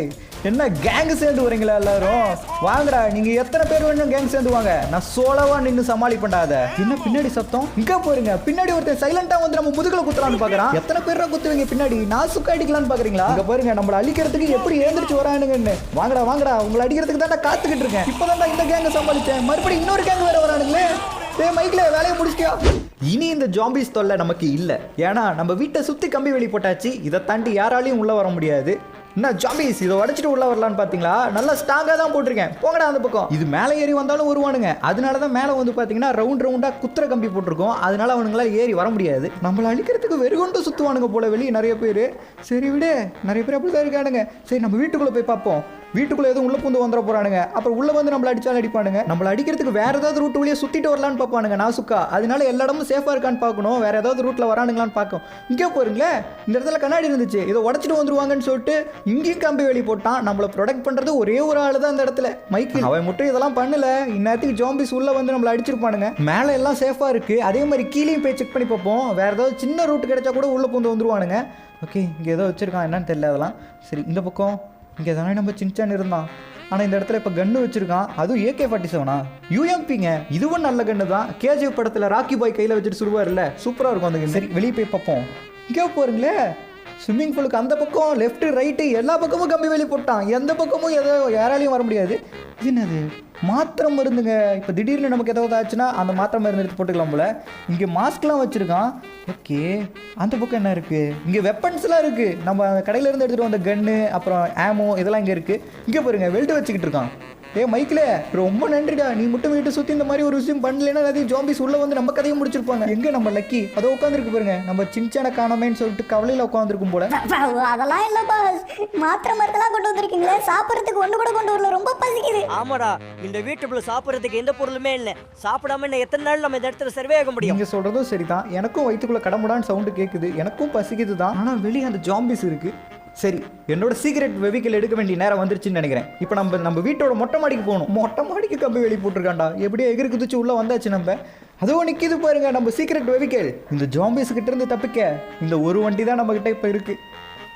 என்ன கேங் சேர்ந்து வரீங்களா எல்லாரும்? வாங்கடா, நீங்க எத்தனை பேர் வேணும் கேங் சேர்ந்து வாங்க. நான் சோலவா நின்று சமாளிப்பண்டாத. என்ன பின்னாடி சத்தம்? இங்க போறீங்க. பின்னாடி ஒருத்தர் சைலண்டா வந்து நம்ம முதுகுல குத்துறான்னு பாக்குறான். எத்தனை பேரா குத்துவீங்க பின்னாடி? நான் சுக்க அடிக்கலான்னு பாக்குறீங்களா? இங்க பாருங்க, நம்மள அழிக்கிறதுக்கு எப்படி ஏந்திரிச்சு வரானுங்கன்னு. வாங்கடா வாங்கடா, உங்களை அடிக்கிறதுக்கு தான் காத்துக்கிட்டு இருக்கேன். இப்பதான் இந்த கேங்க சமாளிச்சேன். மறுபடியும் இன்னொரு கேங் வேற வரானுங்களே. ஏ மைக்ல வேலையை முடிச்சிட்டியா? இனி இந்த ஜாம்பிஸ் தொல்லை நமக்கு இல்லை. ஏன்னா நம்ம வீட்டை சுற்றி கம்பி வெளி போட்டாச்சு. இதை தாண்டி யாராலையும் உள்ளே வர முடியாது. என்ன ஜாம்பிஸ், இதை உடச்சிட்டு உள்ளே வரலான்னு பார்த்தீங்களா? நல்லா ஸ்ட்ராங்காக தான் போட்டிருக்கேன். போங்கடா அந்த பக்கம். இது மேலே ஏறி வந்தாலும் வருவானுங்க. அதனால தான் மேலே வந்து பார்த்தீங்கன்னா ரவுண்டாக குத்துற கம்பி போட்டிருக்கோம். அதனால அவனுங்களாம் ஏறி வர முடியாது. நம்மளை அழிக்கிறதுக்கு வெறுகொண்டு சுற்றுவானுங்க போல வெளியே நிறைய பேர். சரி விடு, நிறைய பேர் அப்படி தான் இருக்கானுங்க. சரி நம்ம வீட்டுக்குள்ளே போய் பார்ப்போம். வீட்டுக்குள்ள எதுவும் உள்ள பூந்து வந்துட போறானுங்க. அப்புறம் உள்ள வந்து நம்மள அடிச்சாலும் அடிப்பானுங்க. நம்மள அடிக்கிறதுக்கு வேற ஏதாவது ரூட் வழியா சுத்திட்டு வரலான்னு பார்ப்பானுங்க நாசுக்கா. அதனால எல்லா இடமும் சேஃபா இருக்கான்னு பார்க்கணும். வேற ஏதாவது ரூட்ல வரானுங்களான்னு பார்க்கும். இங்கே போறீங்களே, இந்த இடத்துல கண்ணாடி இருந்துச்சு, இதை உடச்சிட்டு வந்துருவாங்கன்னு சொல்லிட்டு இங்கேயும் கம்பி வெளி போட்டான். நம்மளை ப்ரொடெக்ட் பண்றது ஒரே ஒரு ஆளு தான் இந்த இடத்துல, மைக்கேல். அவன் மட்டும் இதெல்லாம் பண்ணல. இந்நேரத்துக்கு ஜாம்பிஸ் உள்ள வந்து நம்மள அடிச்சிருப்பானுங்க. மேலே எல்லாம் சேஃபா இருக்கு. அதே மாதிரி கீழேயும் போய் செக் பண்ணி பார்ப்போம். வேற ஏதாவது சின்ன ரூட் கிடைச்சா கூட உள்ள பூந்து வந்துருவானுங்க. ஓகே, இங்கே ஏதோ வச்சிருக்கான், என்னன்னு தெரியல அதெல்லாம். சரி, இந்த பக்கம் இங்கே தானே நம்ம சின்சான் இருந்தான். ஆனால் இந்த இடத்துல இப்போ கன்று வச்சிருக்கான், அதுவும் AK-47 UMPங்க. இதுவும் நல்ல கன்று தான். KGF படத்தில் ராக்கி பாய் கையில் வச்சுட்டு சுடுவார்ல, சூப்பராக இருக்கும் அந்த gun. சரி வெளியே போய் பார்ப்போம். இங்கே போகிறீங்களே ஸ்விம்மிங் பூலுக்கு அந்த பக்கம் லெஃப்ட் ரைட்டு எல்லா பக்கமும் கம்பி வெளியே போட்டான். எந்த பக்கமும் எதோ யாராலையும் வர முடியாது. இது என்னது மாத்திரை மருந்துங்க. இப்போ திடீர்னு நமக்கு ஏதாவது ஆச்சுன்னா அந்த மாத்திரை மருந்து எடுத்து போட்டுக்கலாம் போல. இங்கே மாஸ்க்லாம் வச்சுருக்கான். ஓகே அந்த பக்கம் என்ன இருக்குது? இங்கே வெப்பன்ஸ்லாம் இருக்குது. நம்ம கடையிலேருந்து எடுத்துகிட்டு வந்த கன்று அப்புறம் ஆமோ இதெல்லாம் இங்கே இருக்குது. இங்கே பாருங்க வெல்ட் வச்சுக்கிட்டு இருக்கான். மைக்கில் ரொம்ப நன்றிடா, நீ மட்டும் வீட்டை சுற்றி இந்த மாதிரி ஒரு விஷயம் பண்ணலைன்னா நிறைய ஜாம்பிஸ் உள்ளே வந்து நம்ம கதையும் முடிச்சிருப்பாங்க. எங்கே நம்ம லக்கி அதோ உட்காந்துருக்கு பாருங்க. நம்ம சின்சான காணமேன்னு சொல்லிட்டு கவலையில் உட்காந்துருக்கும் போல. அதெல்லாம் இல்ல பாஸ், மாத்திரை மருந்தெல்லாம் கொண்டு வந்திருக்கீங்களே, சாப்பிட்றதுக்கு ஒன்று கூட கொண்டு வரல, ரொம்ப பசிக்குது. ஆமாடா, இந்த வீட்டுக்குள்ள சாப்பிட்றதுக்கு எந்த பொருளுமே இல்லை. சாப்பிடாம இன்னும் எத்தனை நாள் நம்ம இந்த இடத்துல சர்வே ஆக முடியும்? நீங்க சொல்றதும் சரிதான். எனக்கும் வயிற்றுக்குள்ள கடமுடான்னு சவுண்டு கேட்குது, எனக்கும் பசிக்குது தான். ஆனால் வெளியே அந்த ஜாம்பிஸ் இருக்கு. சரி என்னோட சீக்ரெட் வெஹிக்கிள் எடுக்க வேண்டிய நேரம் வந்துருச்சுன்னு நினைக்கிறேன். இப்போ நம்ம வீட்டோட மொட்டை மாடிக்கு போகணும். மொட்டை மாடிக்கு கம்பி வெளியே போட்டிருக்காண்டா, எப்படியோ எகிரி குதிச்சு உள்ள வந்தாச்சு. நம்ம அதுவும் நிற்கிது பாருங்க நம்ம சீக்ரெட் வெஹிக்கிள். இந்த ஜாம்பிஸ் கிட்ட இருந்து தப்பிக்க இந்த ஒரு வண்டி தான் நம்ம கிட்ட இப்போ இருக்கு.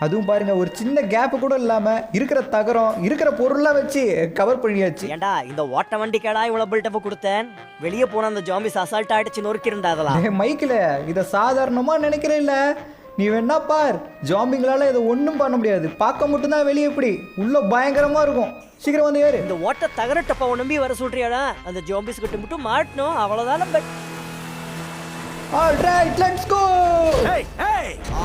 அதுவும் பாருங்க ஒரு சின்ன கேப் கூட இல்லாம இருக்கிற தகரம் இருக்கிற பொருள்லாம் வச்சு கவர் பண்ணியாச்சு. ஏண்டா இந்த ஓட்ட வண்டிக்கடா இவ்வளவு பில்டப் கொடுத்தேன், வெளியே போன அந்த ஜாம்பிஸ் அசால்ட் ஆயிடுச்சு நொறுக்கிருந்தா. அதெல்லாம் மைக்கில் இதை சாதாரணமா நினைக்கிறேன் இல்ல, நீ வேணா பார். ஜாம்பிங்களால இதை ஒன்றும் பண்ண முடியாது. பார்க்க மட்டும்தான் வெளியே எப்படி உள்ள பயங்கரமா இருக்கும். சீக்கிரம் வந்து ஏறு. இந்த ஓட்ட தகரட்டப்பா நம்பி வர சொல்றியாடா? அந்த ஜாம்பிஸ் கிட்ட மட்டும் மாட்டணும், அவ்வளவுதான். All right, let's go.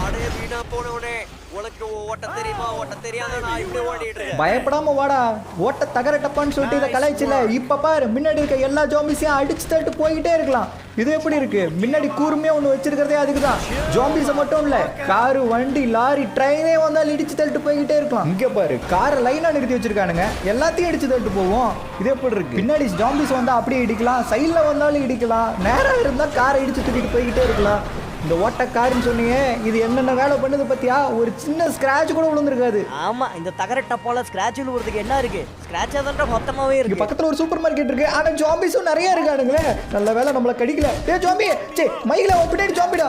ஆடே வீணா போனவனே, உனக்கு ஓட்ட தெரியுமா? ஓட்ட தெரியாத நான் இப்படி ஓடிட்டு இருக்கேன். பயப்படாம வாடா. ஓட்ட தகரட்டப்பான்னு சொல்லிட்டு இதை கலாய்ச்சில. இப்ப பாரு முன்னாடி இருக்க எல்லா ஜாம்பிஸையும் அடிச்சு தட்டு போய்கிட்டே இருக்கலாம். இது எப்படி இருக்கு? முன்னாடி கூர்மையா ஒன்று வச்சிருக்கிறதே அதுக்கு தான். ஜாம்பிஸை மட்டும் இல்ல, காரு வண்டி லாரி ட்ரெயினே வந்தாலும் இடிச்சு தட்டு போய்கிட்டே இருக்கலாம். இங்க பாரு காரை லைனா நிறுத்தி வச்சிருக்கானுங்க, எல்லாத்தையும் இடிச்சு தட்டு போவோம். இது எப்படி இருக்கு? பின்னாடி ஜாம்பிஸ் வந்தா அப்படியே இடிக்கலாம், சைட்ல வந்தாலும் இடிக்கலாம், நேரா இருந்தா காரை இடிச்சு தூக்கிட்டு போய்கிட்டே இருக்கலாம். இந்த ஓட்ட காருன்னு சொன்னீங்க, இது என்னென்ன வேலை பண்ணுது பத்தியா? ஒரு சின்ன ஸ்கிராட்ச் கூட விழுந்திருக்காது. ஆமா, இந்த தகரட்டப்பால ஸ்கிராட்ச் விழுறதுக்கு என்ன இருக்கு? ஸ்கிராட்ச் தான் மொத்தமாவே இருக்கு. பக்கத்துல ஒரு சூப்பர் மார்க்கெட் இருக்கு, ஆனா ஜாம்பிஸும் நிறைய இருக்கானுங்களே. நல்ல வேலை நம்மள கடிக்கல. டேய் ஜாம்பி, சே மைக்ல பின்னாடி ஜாம்பிடா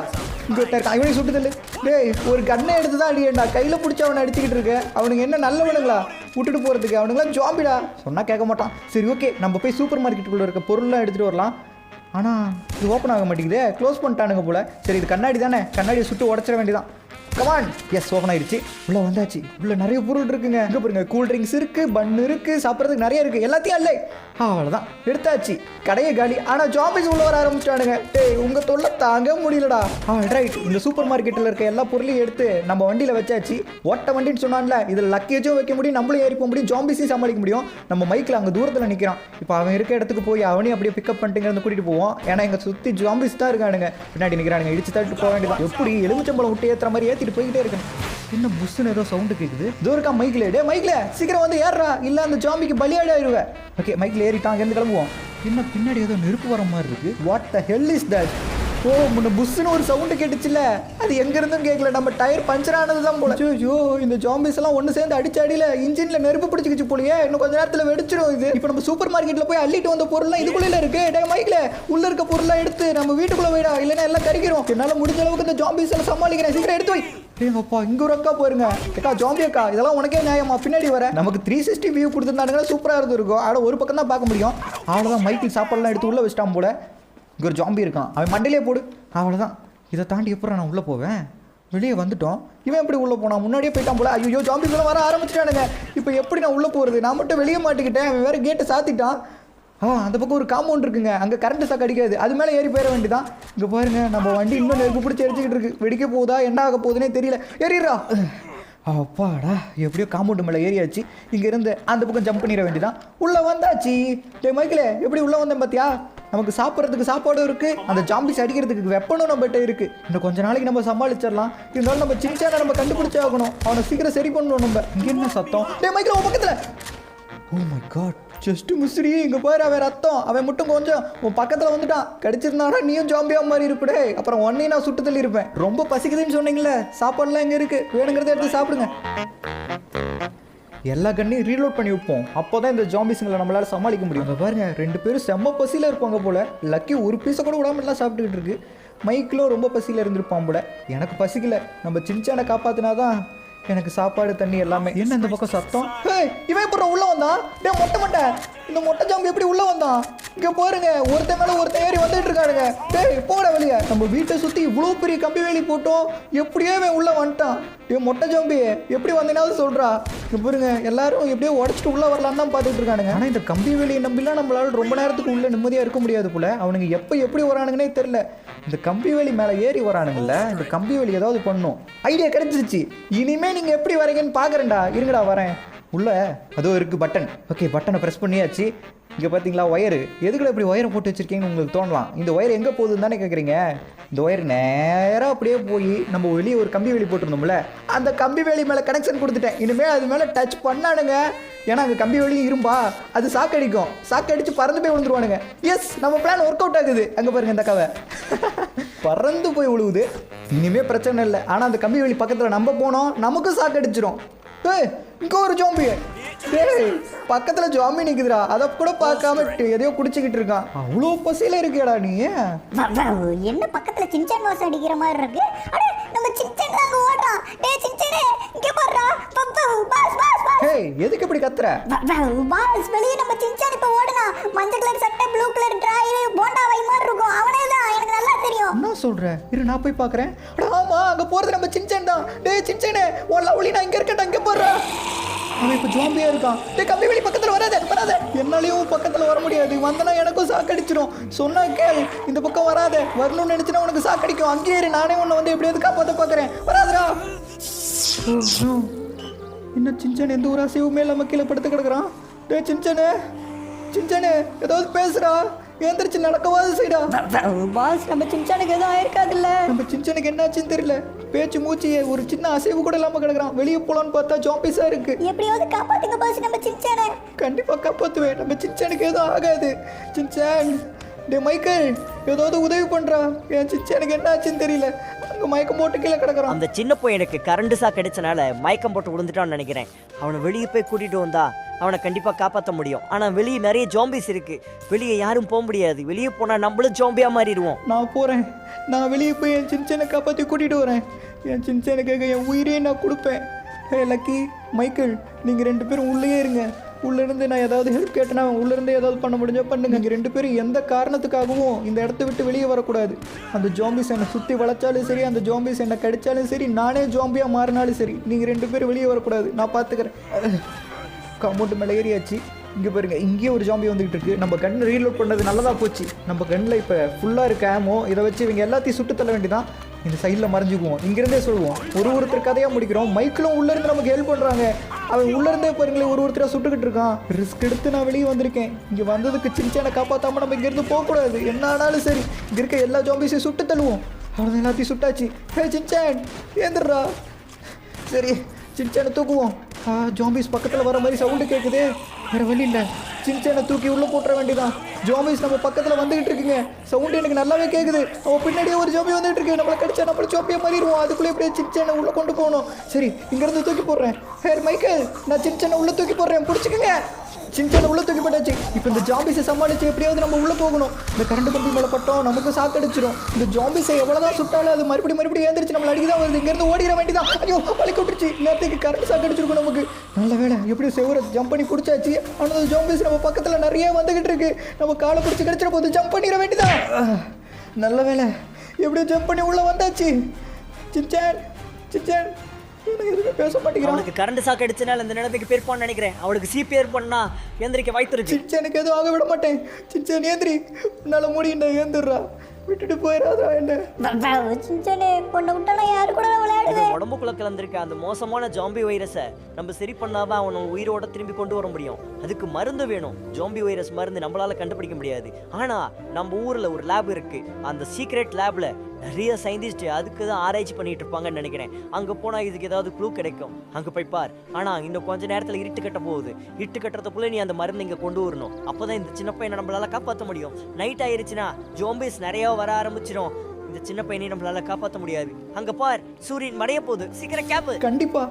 இங்க இருக்கான். இவனை சுட்டுதல்லு. டேய் ஒரு கண்ணை எடுத்து தான் அடியேண்டா, கையில பிடிச்சி அவனை அடிச்சுக்கிட்டு இருக்க. அவனுங்க என்ன நல்லவனுங்களா விட்டுட்டு போறதுக்கு? அவனுங்களாம் ஜாம்பிடா, சொன்னா கேட்க மாட்டான். சரி ஓகே, நம்ம போய் சூப்பர் மார்க்கெட்டுக்குள்ள இருக்க பொருள்லாம் எடுத்துட்டு வரலாம். ஆனால் இது ஓப்பன் ஆக மாட்டேங்குதே, க்ளோஸ் பண்ணிட்டானுங்க போல. சரி இது கண்ணாடி தானே, கண்ணாடியை சுட்டு உடச்சிட வேண்டியதான். கமான், எஸ் ஓப்பன் ஆயிடுச்சு. உள்ள வந்தாச்சு. உள்ள நிறைய பொருள் இருக்குங்க. இங்கே பாருங்க, கூல் ட்ரிங்க்ஸ் இருக்கு, பன்னு இருக்கு, சாப்பிட்றதுக்கு நிறைய இருக்கு. எல்லாத்தையும் அல்ல, அவ்வளோதான் எடுத்தாச்சு. கடையை காலி. ஆனால் ஜாம்பிஸ் உள்ள வர ஆரம்பிச்சிட்டானுங்க. டேய் உங்க தொல்லை தாங்க முடியலடா. ரைட், இந்த சூப்பர் மார்க்கெட்டில் இருக்க எல்லா பொருளையும் எடுத்து நம்ம வண்டியில் வச்சாச்சு. ஓட்ட வண்டின்னு சொன்னான்ல, இதில் லக்கேஜும் வைக்க முடியும், நம்மளும் ஏறி போக முடியும், ஜாம்பிஸையும் சமாளிக்க முடியும். நம்ம மைக்கில் அங்கே தூரத்தில் நிற்கிறான். இப்போ அவன் இருக்க இடத்துக்கு போய் அவனையும் அப்படியே பிக்கப் பண்ணிட்டு கூட்டிகிட்டு போவோம். ஏன்னா எங்கள் சுற்றி ஜாம்பிஸ் தான் இருக்கானுங்க. பின்னாடி நிற்கிறானுங்க, இடிச்சு தட்டு போக வேண்டியதான். எப்படி எலுமிச்சம்பழம் விட்டு ஏற்றுற மாதிரி ஏற்றிட்டு போய்கிட்டே இருக்கணும். என்ன புஷ்ஷுன்னு ஏதோ சவுண்டு கேட்குது. இதோ இருக்கா மைக்கில். டே மைக்கில் சீக்கிரம் வந்து ஏறுறா, இல்லை அந்த ஜாம்பிக்கு பலியாடி ஆயிடுவேன். ஓகே மைக்கில் ஏறிட்டான், அங்கேருந்து கிளம்புவோம். என்ன பின்னாடி ஏதோ நெருப்பு வர மாதிரி இருக்கு. What the hell is that? ஓ முன்ன புஷ்ஷுன்னு ஒரு சவுண்டு கேட்டுச்சுல்ல, அது எங்கேருந்தும் கேட்கல, நம்ம டயர் பஞ்சர் ஆனது தான் போல. ஐயோ இந்த ஜாம்பிஸ் எல்லாம் ஒன்று சேர்ந்து அடிச்சு அடியில் இன்ஜினில் நெருப்பு பிடிச்சிக்கிச்சு போலியே. இன்னும் கொஞ்ச நேரத்தில் வெடிச்சிடும் இது. இப்போ நம்ம சூப்பர் மார்க்கெட்டில் போய் அள்ளிட்டு வந்த பொருள்லாம் இதுக்குள்ளே இருக்கு. டே மைக்கில் உள்ள இருக்க பொருள்லாம் எடுத்து நம்ம வீட்டுக்குள்ளே போயிடா, இல்லைன்னா எல்லாம் கறிக்கிறோம். என்னால் முடிஞ்ச அளவுக்கு இந்த ஜாம்பிஸ் எல்லாம் சமாளிக்கிறேன். சீக்கிரம் எடுத்து வை. அப்பா இங்க ஒரு அக்கா போயிருங்க. அக்கா ஜாம்பி அக்கா, இதெல்லாம் உனக்கே நியாயமா? பின்னாடி வர நமக்கு 360 வியூ கொடுத்துருந்தானுங்களா, சூப்பராக இருந்திருக்கும். ஆனால் ஒரு பக்கம் தான் பார்க்க முடியும். அவ்வளோதான், மைக்கில் சாப்பாடுலாம் எடுத்து உள்ளே வச்சிட்டான் போல. இங்கே ஒரு ஜாம்பி இருக்கான், அவன் மண்டையிலே போடு. அவ்வளோதான், இதை தாண்டி எப்போ நான் உள்ளே போவேன்? வெளியே வந்துட்டோம், இவன் எப்படி உள்ளே போனான்? முன்னாடியே போயிட்டான் போல. ஐயோ ஜாம்பிஸ் எல்லாம் வர ஆரம்பிச்சிட்டானுங்க. இப்போ எப்படி நான் உள்ளே போகிறது? நான் மட்டும் வெளியே மாட்டிக்கிட்டேன், அவன் வேறு கேட்டை சாத்திட்டான். அந்த பக்கம் ஒரு காம்பவுண்ட் இருக்குங்க, அங்கே கரண்ட் சாக்கு அடிக்காது, அது மேலே ஏறி போயிட வேண்டியதான். இங்கே பாருங்க, நம்ம வண்டி இன்னும் நெருப்பு பிடிச்சி எரிச்சிக்கிட்டு இருக்கு. வெடிக்க போகுதா என்ன ஆக போகுதுன்னே தெரியல. ஏறிடுறா. அப்பாடா, எப்படியோ காம்பவுண்ட் மேலே ஏறியாச்சு. இங்கேருந்து அந்த பக்கம் ஜம்ப் பண்ணிட வேண்டியதான். உள்ளே வந்தாச்சு. டே மைக்கில் எப்படி உள்ளே வந்தேன் பார்த்தியா? நமக்கு சாப்பிட்றதுக்கு சாப்பாடும் இருக்குது, அந்த ஜாம்பிஸ் அடிக்கிறதுக்கு வெப்பனும் நம்மகிட்ட இருக்குது. இன்னும் கொஞ்சம் நாளைக்கு நம்ம சமாளிச்சிடலாம். இருந்தாலும் நம்ம சின்சானை நம்ம கண்டுபிடிச்சே ஆகணும். அவனை சீக்கிரம் சரி பண்ணணும் நம்ம. இங்கே என்ன சத்தம்? டே மைக்கில் உன் பக்கத்தில். Oh my God, just misery. இங்கே போயிரு, அவன் ரத்தம். அவன் மட்டும் கொஞ்சம் உன் பக்கத்தில் வந்துட்டான். கடிச்சிருந்தானா நீயும் ஜாம்பியா மாதிரி இருப்படே. அப்புறம் ஒன்னையும் நான் சுட்டு தள்ளி இருப்பேன். ரொம்ப பசிக்குதுன்னு சொன்னீங்களே, சாப்பாடுலாம் எங்கே இருக்குது? வேணுங்கிறத எடுத்து சாப்பிடுங்க. எல்லா கண்ணையும் ரீலோட் பண்ணி வைப்போம், அப்போ தான் இந்த ஜாம்பிஸுங்களை நம்மளால் சமாளிக்க முடியும். அங்கே பாருங்க, 2 பேரும் செம்ம பசியில் இருப்பாங்க போல். லக்கி ஒரு பீஸை கூட விடாமலாம் சாப்பிட்டுக்கிட்டு இருக்கு. மைக்கிலும் ரொம்ப பசியில் இருந்திருப்பான் போல. எனக்கு பசிக்கல, நம்ம சின்சானை காப்பாற்றினாதான் எனக்கு சாப்பாடு தண்ணி எல்லாமே. என்ன இந்த பக்கம் சத்தம்? இவன் எப்படி உள்ள வந்தான்? டேய் மொட்டை மட்டை, இந்த மொட்டை ஜாம்பி எப்படி உள்ள வந்தான்? இங்க பாருங்க, ஒருத்தன் மேல ஒருத்தன் ஏறி வந்துட்டு இருக்கானுங்க. டேய் போட வெளியே. நம்ம வீட்டை சுத்தி இவ்வளவு பெரிய கம்பி வேலி போட்டோம், எப்படியோ இவன் உள்ள வந்துட்டான். டேய் மொட்டை ஜாம்பி எப்படி வந்தீனாவது சொல்றா. இங்க பாருங்க, எல்லாரும் எப்படியோ உடச்சிட்டு உள்ள வரலான்னு தான் பார்த்துட்டு இருக்கானுங்க. ஆனா இந்த கம்பி வேலியை நம்பிலாம் நம்மளால ரொம்ப நேரத்துக்கு உள்ள நிம்மதியா இருக்க முடியாது போல. அவனுங்க எப்படி வரானுங்கன்னே தெரியல. இந்த கம்பி வேலி மேல ஏறி வரானுங்கல்ல, இந்த கம்பி வேலி ஏதாவது பண்ணும். ஐடியா கிடைச்சிருச்சு. இனிமே நீங்க எப்படி வரீங்கன்னு பாக்குறேன்டா. இருங்கடா வரேன். உள்ள அதோ இருக்கு பட்டன். ஓகே, பட்டனை ப்ரெஸ் பண்ணியாச்சு. இங்கே பார்த்தீங்களா ஒயரு. எதுக்குள்ள இப்படி ஒயரை போட்டு வச்சிருக்கீங்கன்னு உங்களுக்கு தோணலாம். இந்த ஒயர் எங்கே போகுதுன்னு தானே கேட்குறீங்க. இந்த ஒயர் நேராக அப்படியே போய் நம்ம வெளியே ஒரு கம்பி வேலி போட்டிருந்தோம்ல, அந்த கம்பி வேலி மேலே கனெக்ஷன் கொடுத்துட்டேன். இனிமேல் அது மேலே டச் பண்ணானுங்க, ஏன்னா அங்கே கம்பி வேலியும் இரும்பா, அது சாக்கடிக்கும். சாக்கடிச்சு பறந்து போய் விழுந்துருவானுங்க. எஸ், நம்ம பிளான் ஒர்க் அவுட் ஆகுது. அங்கே பாருங்க இந்த கவை பறந்து போய் விழுவுது. இனிமே பிரச்சனை இல்லை. ஆனால் அந்த கம்பி வேலி பக்கத்தில் நம்ம போனோம், நமக்கும் சாக்கடிச்சிடும். இங்கே ஒரு ஜாம்பி. டேய் பக்கத்துல ஜாம்பி நிக்குதுடா, அதை கூட பார்க்காம எதையோ குடிச்சுக்கிட்டு இருக்கான். அவ்வளோ பசியில இருக்கேடா நீ. என்ன பக்கத்துல சின்சான் வாசம் அடிக்கிற மாதிரி இருக்கு. அட நம்ம சின்சான் தான் ஓடுறான். டேய் சின்சானே இங்க பாருடா. Pass pass pass. ஹேய் எதுக்கு இப்படி கத்துற? பாஸ் வெளிய நம்ம சின்சான் இப்ப ஓடுனா. மஞ்சள் கலர் சட்டை, ப்ளூ கலர் டிராயர், போண்டா வை மாதிரி இருக்கும். அவனே தான், எனக்கு நல்லா தெரியும். என்ன சொல்ற? இரு நான் போய் பார்க்கறேன். ஆமா அங்க போறது நம்ம சின்சான் தான். டேய் சின்சானே உன் லவ்லி நான் இங்க இருக்கேன், இங்க போறா. அவன் இப்போ ஜாம்பியா இருக்கான். டேய் கம்பி வேலி பக்கத்துல வராத. என்னாலையும் பக்கத்துல வர முடியாது. வந்தனா எனக்கும் சாக்கடிச்சிடும். சொன்னா கேள், இந்த பக்கம் வராத. வரணும்னு நினைச்சுனா உனக்கு சாக்கடிக்கும். அங்கேயே இரு, நானே உன்னை வந்து எப்படியாவது காப்பாற்ற பார்க்குறேன். வராதுடா. என்ன சின்சான் எந்த ஒரு அசைவுமே இல்லாம கீழே படுத்து கிடக்குறான். டேய் சின்சானே ஏதாவது பேசுறா. ஏந்திரிச்சு நடக்கவாது செய்டா. பாஸ் நம்ம சின்சானுக்கு எதுவும் ஆயிருக்காதுல்ல. நம்ம சின்சானுக்கு என்னாச்சுன்னு தெரியல. பேச்சு மூச்சு ஒரு சின்ன அசைவு கூட இல்லாம கிடக்குறான். வெளியே போலான்னு பார்த்தா ஜாம்பிஸா இருக்கு. எப்படியாவது காப்பாத்துங்க பாஸ் நம்ம சின்சானை. கண்டிப்பா காப்பாத்துவேன். நம்ம சின்சானுக்கு எதுவும் ஆகாது. சின்சான், டே மைக்கேல் ஏதாவது உதவி பண்றா. என் சின்சானுக்கு என்ன ஆச்சுன்னு தெரியல. அங்க மயக்கம் போட்டு கீழே கிடக்குறான். அந்த சின்ன பையனுக்கு கரண்ட் சா கிடைச்சனால மயக்கம் போட்டு விழுந்துட்டான்னு நினைக்கிறேன். அவனை வெளியே போய் கூட்டிட்டு வந்தா அவனை கண்டிப்பா காப்பாற்ற முடியும். ஆனா வெளியே நிறைய ஜாம்பிஸ் இருக்கு, வெளியே யாரும் போக முடியாது. வெளியே போனா நம்மளும் ஜாம்பியா மாறிடுவோம். நான் போறேன். நான் வெளியே போய் என் சின்சானை காப்பாற்றி கூட்டிட்டு வரேன். என் சின்சானுக்காக என் உயிரையே நான் கொடுப்பேன். ஹே லக்கி, மைக்கேல், நீங்க 2 பேரும் உள்ளே இருங்க. உள்ளேருந்து நான் ஏதாவது ஹெல்ப் கேட்டேன்னா உள்ளேருந்து ஏதாவது பண்ண முடிஞ்சா பண்ணுங்க. நீங்கள் 2 பேரும் எந்த காரணத்துக்காகவும் இந்த இடத்த விட்டு வெளியே வரக்கூடாது. அந்த ஜாம்பிஸ் என்னை சுற்றி வளைச்சாலும் சரி, அந்த ஜாம்பிஸ் என்னை கடிச்சாலும் சரி, நானே ஜாம்பியாக மாறினாலும் சரி, நீங்கள் 2 பேரும் வெளியே வரக்கூடாது. நான் பார்த்துக்கிறேன். காம்பவுண்டு மேலே ஏறியாச்சு. இங்கே பாருங்க, இங்கேயே ஒரு ஜாம்பி வந்துகிட்டு இருக்கு. நம்ம கன் ரீலோட் பண்ணது நல்லதாக போச்சு. நம்ம கன்னில் இப்போ ஃபுல்லாக இருக்க ஆமோ. இதை வச்சு இவங்க எல்லாத்தையும் சுட்டு தள்ள வேண்டியதான். இந்த சைடில் மறைஞ்சிக்குவோம். இங்கேருந்தே சொல்லுவோம். ஒருத்தர் கதையாக முடிக்கிறோம். மைக்கிலும் உள்ளேருந்து நமக்கு ஹெல்ப் பண்ணுறாங்க. அவன் உள்ளேருந்தே பாருங்களேன் ஒருத்தராக சுட்டுக்கிட்டு இருக்கான். ரிஸ்க் எடுத்து நான் வெளியே வந்திருக்கேன். இங்கே வந்ததுக்கு சின்சானை காப்பாற்றாமல் நம்ம இங்கேருந்து போகக்கூடாது. என்ன ஆனாலும் சரி, இங்கே இருக்க எல்லா ஜாம்பிஸையும் சுட்டு தள்ளுவோம். அவ்வளோதான், எல்லாத்தையும் சுட்டாச்சு. ஹே சின்சான் ஏந்துடுறா. சரி சின்சானை தூக்குவோம். ஜாம்பிஸ் பக்கத்தில் வர மாதிரி சவுண்டு கேட்குது. வேறு வழி இல்லை, சின்சானை தூக்கி உள்ளே போட்டுற வேண்டியதான். ஜாம்பிஸ் நம்ம பக்கத்தில் வந்துகிட்டு இருக்குங்க. சவுண்டு எனக்கு நல்லாவே கேட்குது. அவன் பின்னாடியே ஒரு ஜாம்பி வந்துட்டு இருக்கு. நம்மளை கடிச்சா நம்மளை ஜாம்பியாக மாறிடுவோம். அதுக்குள்ளே எப்படியே சின்சானை உள்ளே கொண்டு போகணும். சரி இங்கேருந்து தூக்கி போடுறேன். ஹேர் மைக்கேல், நான் சின்சானை உள்ளே தூக்கி போடுறேன், பிடிச்சிக்கங்க. சின்சானை உள்ளே தூக்கி போட்டாச்சு. இப்போ இந்த ஜாம்பிஸை சமாளித்து எப்படியாவது நம்ம உள்ளே போகணும். இந்த கரண்ட் கம்பி மேலே பட்டோம் நமக்கு சாக்கடிச்சிடும். இந்த ஜாம்பிஸை எவ்வளோதான் சுட்டாலும் அது மறுபடியும் ஏந்திரிச்சு நம்மளை அடிக்க தான் வருது. இங்கேருந்து ஓடிட வேண்டியதான். ஐயோ வலிக்கு விட்டுருச்சு. நேரத்துக்கு கரண்ட் சாக்கடிச்சிருக்கும் நமக்கு. நல்ல வேலை, எப்படி செவரை ஜம்ப் பண்ணி பிடிச்சாச்சு. ஆனால் ஜாம்பிஸ் நம்ம பக்கத்தில் நிறைய வந்துகிட்டு இருக்கு. நம்ம காலை பிடிச்சி கிடச்சிட போது ஜம்ப் பண்ணிட வேண்டியதான். நல்ல வேலை, எப்படியோ ஜம்ப் பண்ணி உள்ளே வந்தாச்சு. சின்சான் பேச மாட்டேங்கிறான். அவனுக்கு கரண்ட் சாக்கு அடிச்சனால இந்த நிலத்துக்கு பேர் பண்ண நினைக்கிறேன். அவனுக்கு சிபிஆர் பண்ணா ஏந்திரிக்க வாய்த்துருச்சு. சின்சானுக்கு எதுவும் ஆக விட மாட்டேன். சின்சான் ஏந்திரி, உன்னால முடியுண்டா, ஏந்துடுறா. விட்டுட்டு போயிடாதா என்ன. சின்சானே பொண்ணை விட்டானா யாரு கூட விளையாடுது. உடம்புக்குள்ள கலந்துருக்க அந்த மோசமான ஜாம்பி வைரஸை நம்ம சரி பண்ணாதான் அவனை உயிரோட திரும்பி கொண்டு வர முடியும். அதுக்கு மருந்து வேணும். ஜாம்பி வைரஸ் மருந்து நம்மளால கண்டுபிடிக்க முடியாது. ஆனா நம்ம ஊர்ல ஒரு லேப் இருக்கு. அந்த சீக்ரெட் லேப்ல நிறைய சயின்டிஸ்ட் அதுக்கு தான் ஆராய்ச்சி பண்ணிட்டு இருப்பாங்கன்னு நினைக்கிறேன். அங்க போனா இதுக்கு ஏதாவது க்ளூ கிடைக்கும். அங்க போய் பார். ஆனா இன்னும் கொஞ்ச நேரத்துல இருட்டு கட்ட போகுது. இருட்டு கட்டுறதுக்குள்ள நீ அந்த மருந்து இங்க கொண்டு வரணும். அப்பதான் இந்த சின்ன பையனை நம்மளால காப்பாற்ற முடியும். நைட் ஆயிருச்சுன்னா ஜாம்பிஸ் நிறைய வர ஆரம்பிச்சிடும். இந்த சின்ன பையனை நம்மளால காப்பாற்ற முடியாது. அங்க பார், சூரியன் மறைய போகுது. சீக்கிரம் கேப்பு. கண்டிப்பா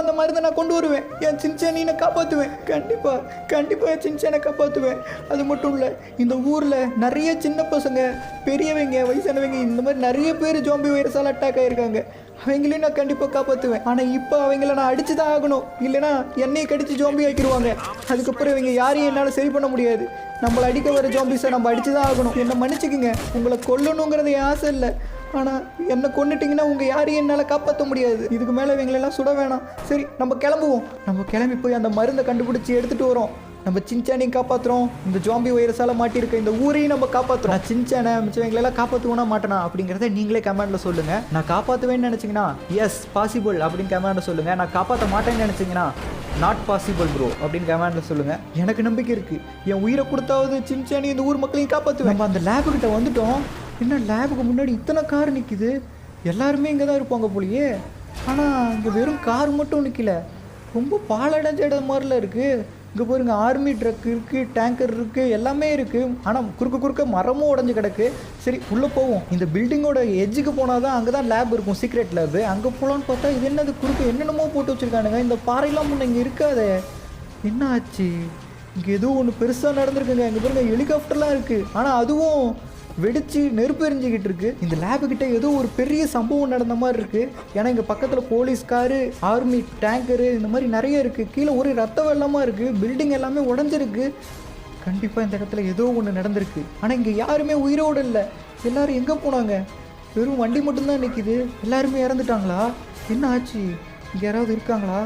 அந்த மருந்தை நான் கொண்டு வருவேன். என் சின்சானை காப்பாற்றுவேன். கண்டிப்பா என் சின்சானை காப்பாற்றுவேன். அது மட்டும் இல்லை, இந்த ஊரில் நிறைய சின்ன பசங்க, பெரியவங்க, வயசானவங்க, இந்த மாதிரி நிறைய பேர் ஜாம்பி வைரஸால் அட்டாக் ஆகிருக்காங்க. அவங்களையும் நான் கண்டிப்பாக காப்பாற்றுவேன். ஆனால் இப்போ அவங்கள நான் அடிச்சு தான் ஆகணும், இல்லைன்னா என்னையை கடிச்சு ஜாம்பி ஆக்கிடுவாங்க. அதுக்கப்புறம் இவங்க யாரையும் என்னால் சரி பண்ண முடியாது. நம்மளை அடிக்க வர ஜாம்பிஸை நம்ம அடிச்சு தான் ஆகணும். என்னை மன்னிச்சுக்குங்க, உங்களை கொல்லணுங்கிறது என் ஆசை இல்லை. ஆனால் என்னை கொண்டுட்டிங்கன்னா உங்கள் யாரையும் என்னால் காப்பாற்ற முடியாது. இதுக்கு மேலே இவங்களெல்லாம் சுட வேணாம். சரி, நம்ம கிளம்புவோம். நம்ம கிளம்பி போய் அந்த மருந்தை கண்டுபிடிச்சி எடுத்துகிட்டு வரோம். நம்ம சின்சானையும் காப்பாற்றுறோம், இந்த ஜாம்பி வைரஸால் மாட்டியிருக்க இந்த ஊரையும் நம்ம காப்பாற்றுறோம். நான் சின்சானை மிச்சவங்களெல்லாம் காப்பாற்றுவோனா மாட்டேனா அப்படிங்கிறத நீங்களே கமெண்டில் சொல்லுங்கள். நான் காப்பாற்றுவேன்னு நினச்சிங்கன்னா எஸ் பாசிபிள் அப்படின்னு கமெண்டில் சொல்லுங்கள். நான் காப்பாற்ற மாட்டேன்னு நினச்சிங்கன்னா நாட் பாசிபிள் ப்ரோ அப்படின்னு கமெண்டில் சொல்லுங்கள். எனக்கு நம்பிக்கை இருக்குது, என் உயிரை கொடுத்தாவது சின்சானி இந்த ஊர் மக்களையும் காப்பாற்றுவேன். நம்ம அந்த லேபுக்கிட்ட வந்துட்டோம். என்ன லேபுக்கு முன்னாடி இத்தனை கார் நிற்கிது? எல்லாருமே இங்கே தான் இருப்பாங்க போலியே. ஆனால் இங்கே வெறும் கார் மட்டும் நிற்கல, ரொம்ப பாலடைஞ்ச இடம் மாதிரில இருக்குது. இங்கே பாருங்க, ஆர்மி ட்ரக் இருக்குது, டேங்கர் இருக்குது, எல்லாமே இருக்குது. ஆனால் குறுக்க மரமும் உடஞ்சி கிடக்கு. சரி, உள்ளே போவோம். இந்த பில்டிங்கோட எஜ்ஜுக்கு போனால் தான் அங்கே தான் லேப் இருக்கும், சீக்ரெட் லேபு. அங்கே போகலான்னு பார்த்தா இது என்னது குறுக்க என்னென்னமோ போட்டு வச்சுருக்கானுங்க. இந்த பாறையெல்லாம் முன்னே இங்கே இருக்காதே, என்ன ஆச்சு? இங்கே ஏதோ ஒன்று பெருசாக நடந்திருக்குங்க. இங்கே பாருங்க, ஹெலிகாப்டர்லாம் இருக்குது, ஆனால் அதுவும் வெடிச்சு நெருப்பு எரிஞ்சிக்கிட்டு இருக்கு. இந்த லேபுக்கிட்ட ஏதோ ஒரு பெரிய சம்பவம் நடந்த மாதிரி இருக்கு. ஏன்னா இங்கே பக்கத்தில் போலீஸ் காரு, ஆர்மி டேங்கரு, இந்த மாதிரி நிறைய இருக்கு. கீழே ஒரு ரத்த வெள்ளமாக இருக்கு, பில்டிங் எல்லாமே உடஞ்சிருக்கு. கண்டிப்பாக இந்த இடத்துல ஏதோ ஒன்று நடந்திருக்கு. ஆனால் இங்கே யாருமே உயிரோடு இல்லை. எல்லாரும் எங்கே போனாங்க? வெறும் வண்டி மட்டும்தான் நிற்கிது. எல்லாருமே இறந்துட்டாங்களா? என்ன ஆச்சு? இங்கே யாராவது இருக்காங்களா?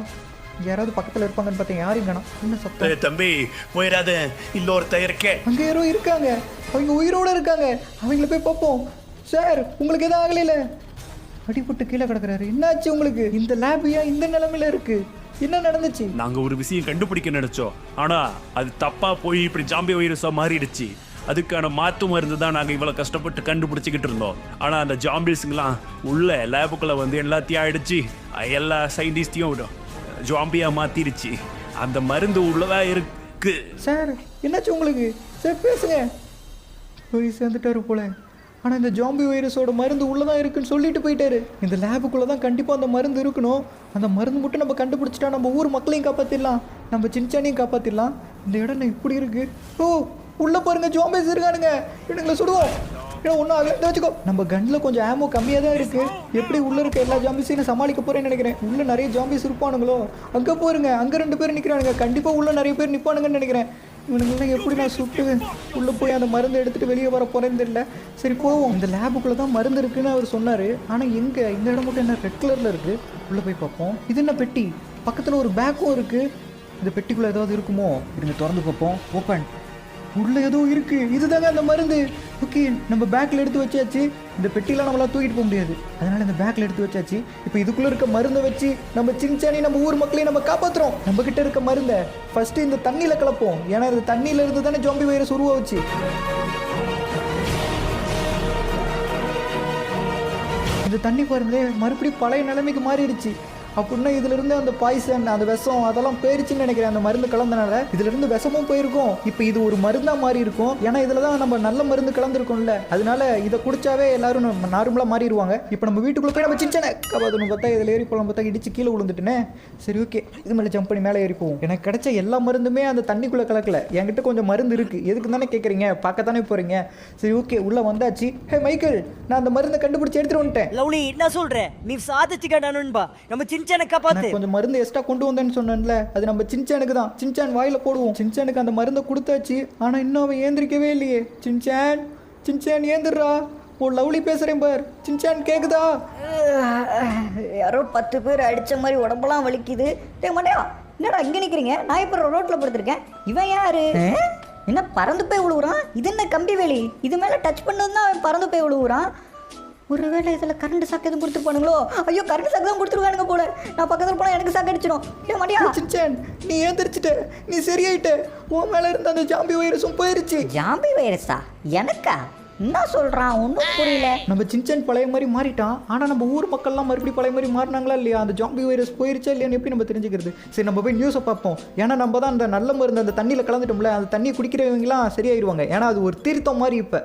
இங்கே யாராவது பக்கத்தில் இருப்பாங்கன்னு பார்த்தேன், யாரும் காணோம். என்ன சத்தம்? தம்பி போயிடாத, இன்னொருத்த இருக்கேன். அங்கே யாரோ இருக்காங்க, அவங்க உயிரோடு இருக்காங்க. அவங்கள போய் பார்ப்போம். சார், உங்களுக்கு எதுவும் ஆகலையில? அடிபட்டு கீழே கிடக்குறாரு. என்னாச்சு உங்களுக்கு? இந்த லேப் ஏன் இந்த நிலைமையில இருக்கு? என்ன நடந்துச்சு? நாங்க ஒரு விஷயம் கண்டுபிடிக்க நினைச்சோம், ஆனா அது தப்பா போய் இப்படி ஜாம்பி வைரஸா மாறிடுச்சு. அதுக்கான மாற்று மருந்து தான் நாங்கள் இவ்வளோ கஷ்டப்பட்டு கண்டுபிடிச்சிக்கிட்டு இருந்தோம். ஆனால் அந்த ஜாம்பிஸ்ங்கெலாம் உள்ள லேபுக்குள்ளே வந்து எல்லாத்தையும் ஆயிடுச்சு, எல்லா சயின்டிஸ்டையும் ஜாம்பியா மாத்திருச்சு. அந்த மருந்து உள்ளதா இருக்கு. சார், என்னாச்சு உங்களுக்கு? சார் பேசுங்க. போய் சேர்ந்துட்டாரு போல. ஆனால் இந்த ஜாம்பி வைரஸோட மருந்து உள்ளதான் இருக்குன்னு சொல்லிட்டு போயிட்டாரு. இந்த லேபுக்குள்ளே தான் கண்டிப்பாக அந்த மருந்து இருக்கணும். அந்த மருந்து மட்டும் நம்ம கண்டுபிடிச்சிட்டா நம்ம ஊர் மக்களையும் காப்பாற்றிடலாம், நம்ம சின்சானையும் காப்பாற்றிடலாம். இந்த இடம் இப்படி இருக்கு. ஓ, உள்ளே பாருங்க, ஜாம்பிஸ் இருக்கானுங்க. இவனுங்களை சுடுவோம். ஏன்னா ஒன்றும் ஆகலை, வச்சுக்கோ. நம்ம கன்னில் கொஞ்சம் ஆமோ கம்மியாக தான் இருக்குது. எப்படி உள்ளே இருக்க எல்லா ஜாம்பிஸையும் சமாளிக்க போகிறேன்னு நினைக்கிறேன். உள்ளே நிறைய ஜாம்பிஸ் இருப்பானுங்களோ? அங்கே போருங்க, அங்கே 2 பேர் நிற்கிறானுங்க. கண்டிப்பாக உள்ளே நிறைய பேர் நிற்பானுங்கன்னு நினைக்கிறேன். இவனுங்கெல்லாம் எப்படி நான் சுட்டு உள்ளே போய் அந்த மருந்து எடுத்துகிட்டு வெளியே வர போகிறேன்னு தெரியல. சரி போவோம். இந்த லேபுக்குள்ளே தான் மருந்து இருக்குன்னு அவர் சொன்னார். ஆனால் எங்கே? இந்த இடம் மட்டும் என்ன ரெட் கலரில் இருக்குது. உள்ளே போய் பார்ப்போம். இது என்ன பெட்டி? பக்கத்தில் ஒரு பேக்கும் இருக்குது. இந்த பெட்டிக்குள்ளே ஏதாவது இருக்குமோ? இருங்க, திறந்து பார்ப்போம். ஓப்பன். உள்ளே ஏதோ இருக்குது. இதுதாங்க அந்த மருந்து. ஓகே, நம்ம பேக்கில் எடுத்து வச்சாச்சு. இந்த பெட்டிலாம் நம்மளால் தூக்கிட்டு போக முடியாது, அதனால் இந்த பேக்கில் எடுத்து வச்சாச்சு. இப்போ இதுக்குள்ளே இருக்க மருந்தை வச்சு நம்ம சின்சானி நம்ம ஊர் மக்களையும் நம்ம காப்பாற்றுறோம். நம்மக்கிட்ட இருக்க மருந்தை ஃபஸ்ட்டு இந்த தண்ணியில் கலப்போம். ஏன்னா இந்த தண்ணியில் இருந்து தானே ஜாம்பி வைரஸ் உருவாச்சு. இந்த தண்ணி பாருங்களே, மறுபடியும் பழைய நிலைமைக்கு மாறிடுச்சு. அப்படின்னா இதுலேருந்து அந்த பாய்சன், அந்த விஷம் அதெல்லாம் போயிருச்சுன்னு நினைக்கிறேன். அந்த மருந்து கலந்தனால இதுலேருந்து விஷமும் போயிருக்கும். இப்போ இது ஒரு மருந்தாக மாறி இருக்கும். ஏன்னா இதில் தான் நம்ம நல்ல மருந்து கலந்துருக்கோம்ல, அதனால இதை குடிச்சாவே எல்லாரும் நார்மலாக மாறிடுவாங்க. இப்போ நம்ம வீட்டுக்குள்ளே போய் நம்ம சின்ன காப்பாற்றணும் பார்த்தா இதில் ஏறி போகலாம் பார்த்தா இடிச்சு கீழே விழுந்துட்டுனே. சரி ஓகே, இது மேலே ஜம்ப் பண்ணி மேலே ஏறி போவோம். எனக்கு கிடைச்ச எல்லா மருந்துமே அந்த தண்ணிக்குள்ளே கலக்கல. என்கிட்ட கொஞ்சம் மருந்து இருக்குது. எதுக்கு தானே கேட்குறீங்க? பார்க்கத்தானே போகிறீங்க. சரி ஓகே, உள்ளே வந்தாச்சு. ஹே மைக்கேல், நான் அந்த மருந்தை கண்டுபிடிச்சி எடுத்துகிட்டு வந்துட்டேன். லவ்லி, என்ன சொல்கிறேன்? நீ சாதிச்சுக்க நண்பா. நம்ம சின்சானை காப்பாத்து. கொஞ்சம் மருந்து எக்ஸ்ட்ரா கொண்டு வந்தேன்னு சொன்னேன்ல, அது நம்ம சின்சானுக்கு தான். சின்சான் வாயில போடுவோம். சின்சானுக்கு அந்த மருந்தை கொடுத்தாச்சு. ஆனா இன்னும் அவன் ஏந்திரிக்கவே இல்லையே. சின்சான், சின்சான் ஏந்திரா. ஓ, லவ்லி பேசுறேன் பார். சின்சான் கேக்குதா? யாரோ 10 பேர் அடிச்ச மாதிரி உடம்பெல்லாம் வலிக்குது. டேய் மண்டையா, என்னடா இங்கே நிற்கிறீங்க? நான் இப்போ ரோட்டில் படுத்திருக்கேன். இவன் யாரு? என்ன பறந்து போய் விழுவுறான்? இது என்ன கம்பி வேலி? இது மேலே டச் பண்ணது தான் அவன் பறந்து போய் விழுவுறான். ஒருவேளை இதில் கரண்ட் சாக்கு எதுவும் கொடுத்துருப்பானுங்களோ? ஐயோ, கரண்ட் சாக்கு தான் கொடுத்துருவானுங்க போல. நான் பக்கத்தில் போனால் எனக்கு சாக்கு அடிச்சிடும். ஏ மடியா, சின்சான் நீ ஏந்திரிச்சிட்ட, நீ சரியாயிட்ட. உன் மேலே இருந்த அந்த ஜாம்பி வைரஸும் போயிருச்சு. ஜாம்பி வைரஸா? எனக்கா? என்ன சொல்கிறான்? ஒன்றும் புரியல. நம்ம சின்சான் பழைய மாதிரி மாறிட்டான். ஆனால் நம்ம ஊர் மக்கள்லாம் மறுபடியும் பழைய மாதிரி மாறினாங்களா இல்லையா? அந்த ஜாம்பி வைரஸ் போயிருச்சா இல்லையான்னு எப்படி நம்ம தெரிஞ்சுக்கிறது? சரி, நம்ம போய் நியூஸை பார்ப்போம். ஏன்னா நம்ம தான் அந்த நல்ல மருந்து அந்த தண்ணியில் கலந்துட்டோம்ல, அந்த தண்ணியை குடிக்கிறவங்களாம் சரியாயிருவாங்க. ஏன்னா அது ஒரு தீர்த்தம் மாதிரி. இப்போ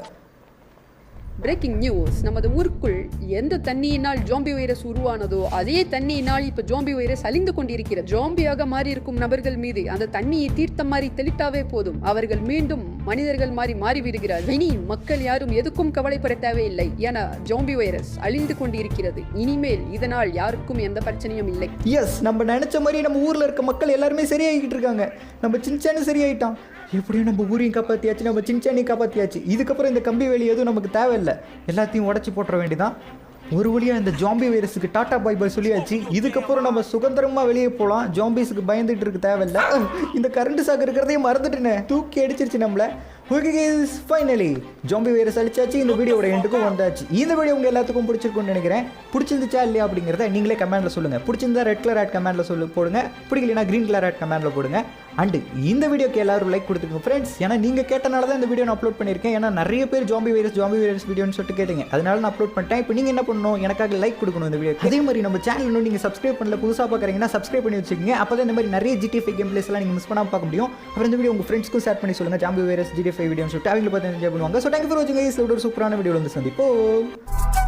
பிரேக்கிங் நியூஸ். நமது ஊருக்குள் எந்த தண்ணியினால் ஜாம்பி வைரஸ் உருவானதோ அதே தண்ணியினால் இப்ப ஜாம்பி வைரஸ் அழிந்து கொண்டிருக்கிறது. ஜாம்பியாக மாறி இருக்கும் நபர்கள் மீது அந்த தண்ணியை தீர்த்த மாதிரி தெளித்தாவே போதும், அவர்கள் மீண்டும் மனிதர்கள் மாறி விடுகிறார். இனி மக்கள் யாரும் எதுக்கும் கவலைப்பட தேவையில்லை, என ஜாம்பி வைரஸ் அழிந்து கொண்டிருக்கிறது. இனிமேல் இதனால் யாருக்கும் எந்த பிரச்சனையும் இல்லை. எஸ், நம்ம நினைச்ச மாதிரி நம்ம ஊர்ல இருக்க மக்கள் எல்லாருமே சரியாகிட்டு இருக்காங்க. நம்ம சின்சானு சரியாயிட்டான். எப்படியும் நம்ம ஊரையும் காப்பாற்றியாச்சு, நம்ம சின்சானையும் காப்பாற்றியாச்சு. இதுக்கப்புறம் இந்த கம்பி வேலி எதுவும் நமக்கு தேவையில்லை, எல்லாத்தையும் உடச்சி போட்டுற வேண்டியதான். ஒரு வழியாக இந்த ஜாம்பி வைரஸுக்கு டாட்டா பாய் பாய் சொல்லியாச்சு. இதுக்கப்புறம் நம்ம சுதந்திரமாக வெளியே போகலாம், ஜாம்பிஸுக்கு பயந்துட்டு இருக்க தேவையில்லை. இந்த கரண்ட் சாக்கு இருக்கிறதையும் மறந்துட்டுனே, தூக்கி அடிச்சிருச்சு நம்மளை. Okay guys, finally zombie virus அழிச்சாச்சு. இந்த வீடியோட எண்டுக்கும் வந்தாச்சு. இந்த வீடியோ உங்கள் எல்லாத்துக்கும் பிடிச்சிருக்கும்னு நினைக்கிறேன். பிடிச்சிருந்துச்சா இல்லையா அப்படிங்கிறத நீங்களே கமெண்ட்டில் சொல்லுங்கள். பிடிச்சிருந்தா ரெட் கலர் ஆட் கமெண்ட்டில் போடுங்க, பிடிக்கலனா க்ரீன் கலர் ஆட் கமெண்ட்டில் போடுங்க. அண்டு இந்த வீடியோக்கு எல்லாரும் லைக் கொடுத்துருங்க ஃப்ரெண்ட்ஸ். ஏன்னா நீங்கள் கேட்டனால தான் இந்த வீடியோ நான் அப்லோட் பண்ணியிருக்கேன். ஏன்னா நிறைய பேர் ஜாம்பி வைரஸ் வீடியோன்னு சொல்லிட்டு கேட்டீங்க, அதனால நான் அப்லோட் பண்ணிட்டேன். இப்போ நீங்கள் என்ன பண்ணணும், எனக்காக லைக் கொடுக்கணும் இந்த வீடியோ. அதே மாதிரி நம்ம சேனல் இன்னும் நீங்கள் சப்ஸ்கிரைப் பண்ணல, புதுசாக பார்க்குறீங்கன்னா சப்ஸ்கிரைப் பண்ணி வச்சுக்கோங்க. அப்போ தான் இந்த மாதிரி நிறைய GTA 5 கேம் பிளேஸ்லாம் நீங்கள் மிஸ் பண்ணாமல் பார்க்க முடியும். அப்புறம் இந்த வீடியோ உங்கள் ஃப்ரெண்ட்ஸ்க்கும் ஷேர் பண்ணி சொல்லுங்கள், ஜாம்பி வைரஸ் GTA 5 வீடியோன்னு சொல்லிட்டு அவங்களை பார்த்து என்ஜாய் பண்ணுவாங்க. ஸோ தேங்க்யூ ஃபார் வாட்சிங் கைஸ். ஒரு சூப்பரான வீடியோவில் வந்து சந்திப்போம்.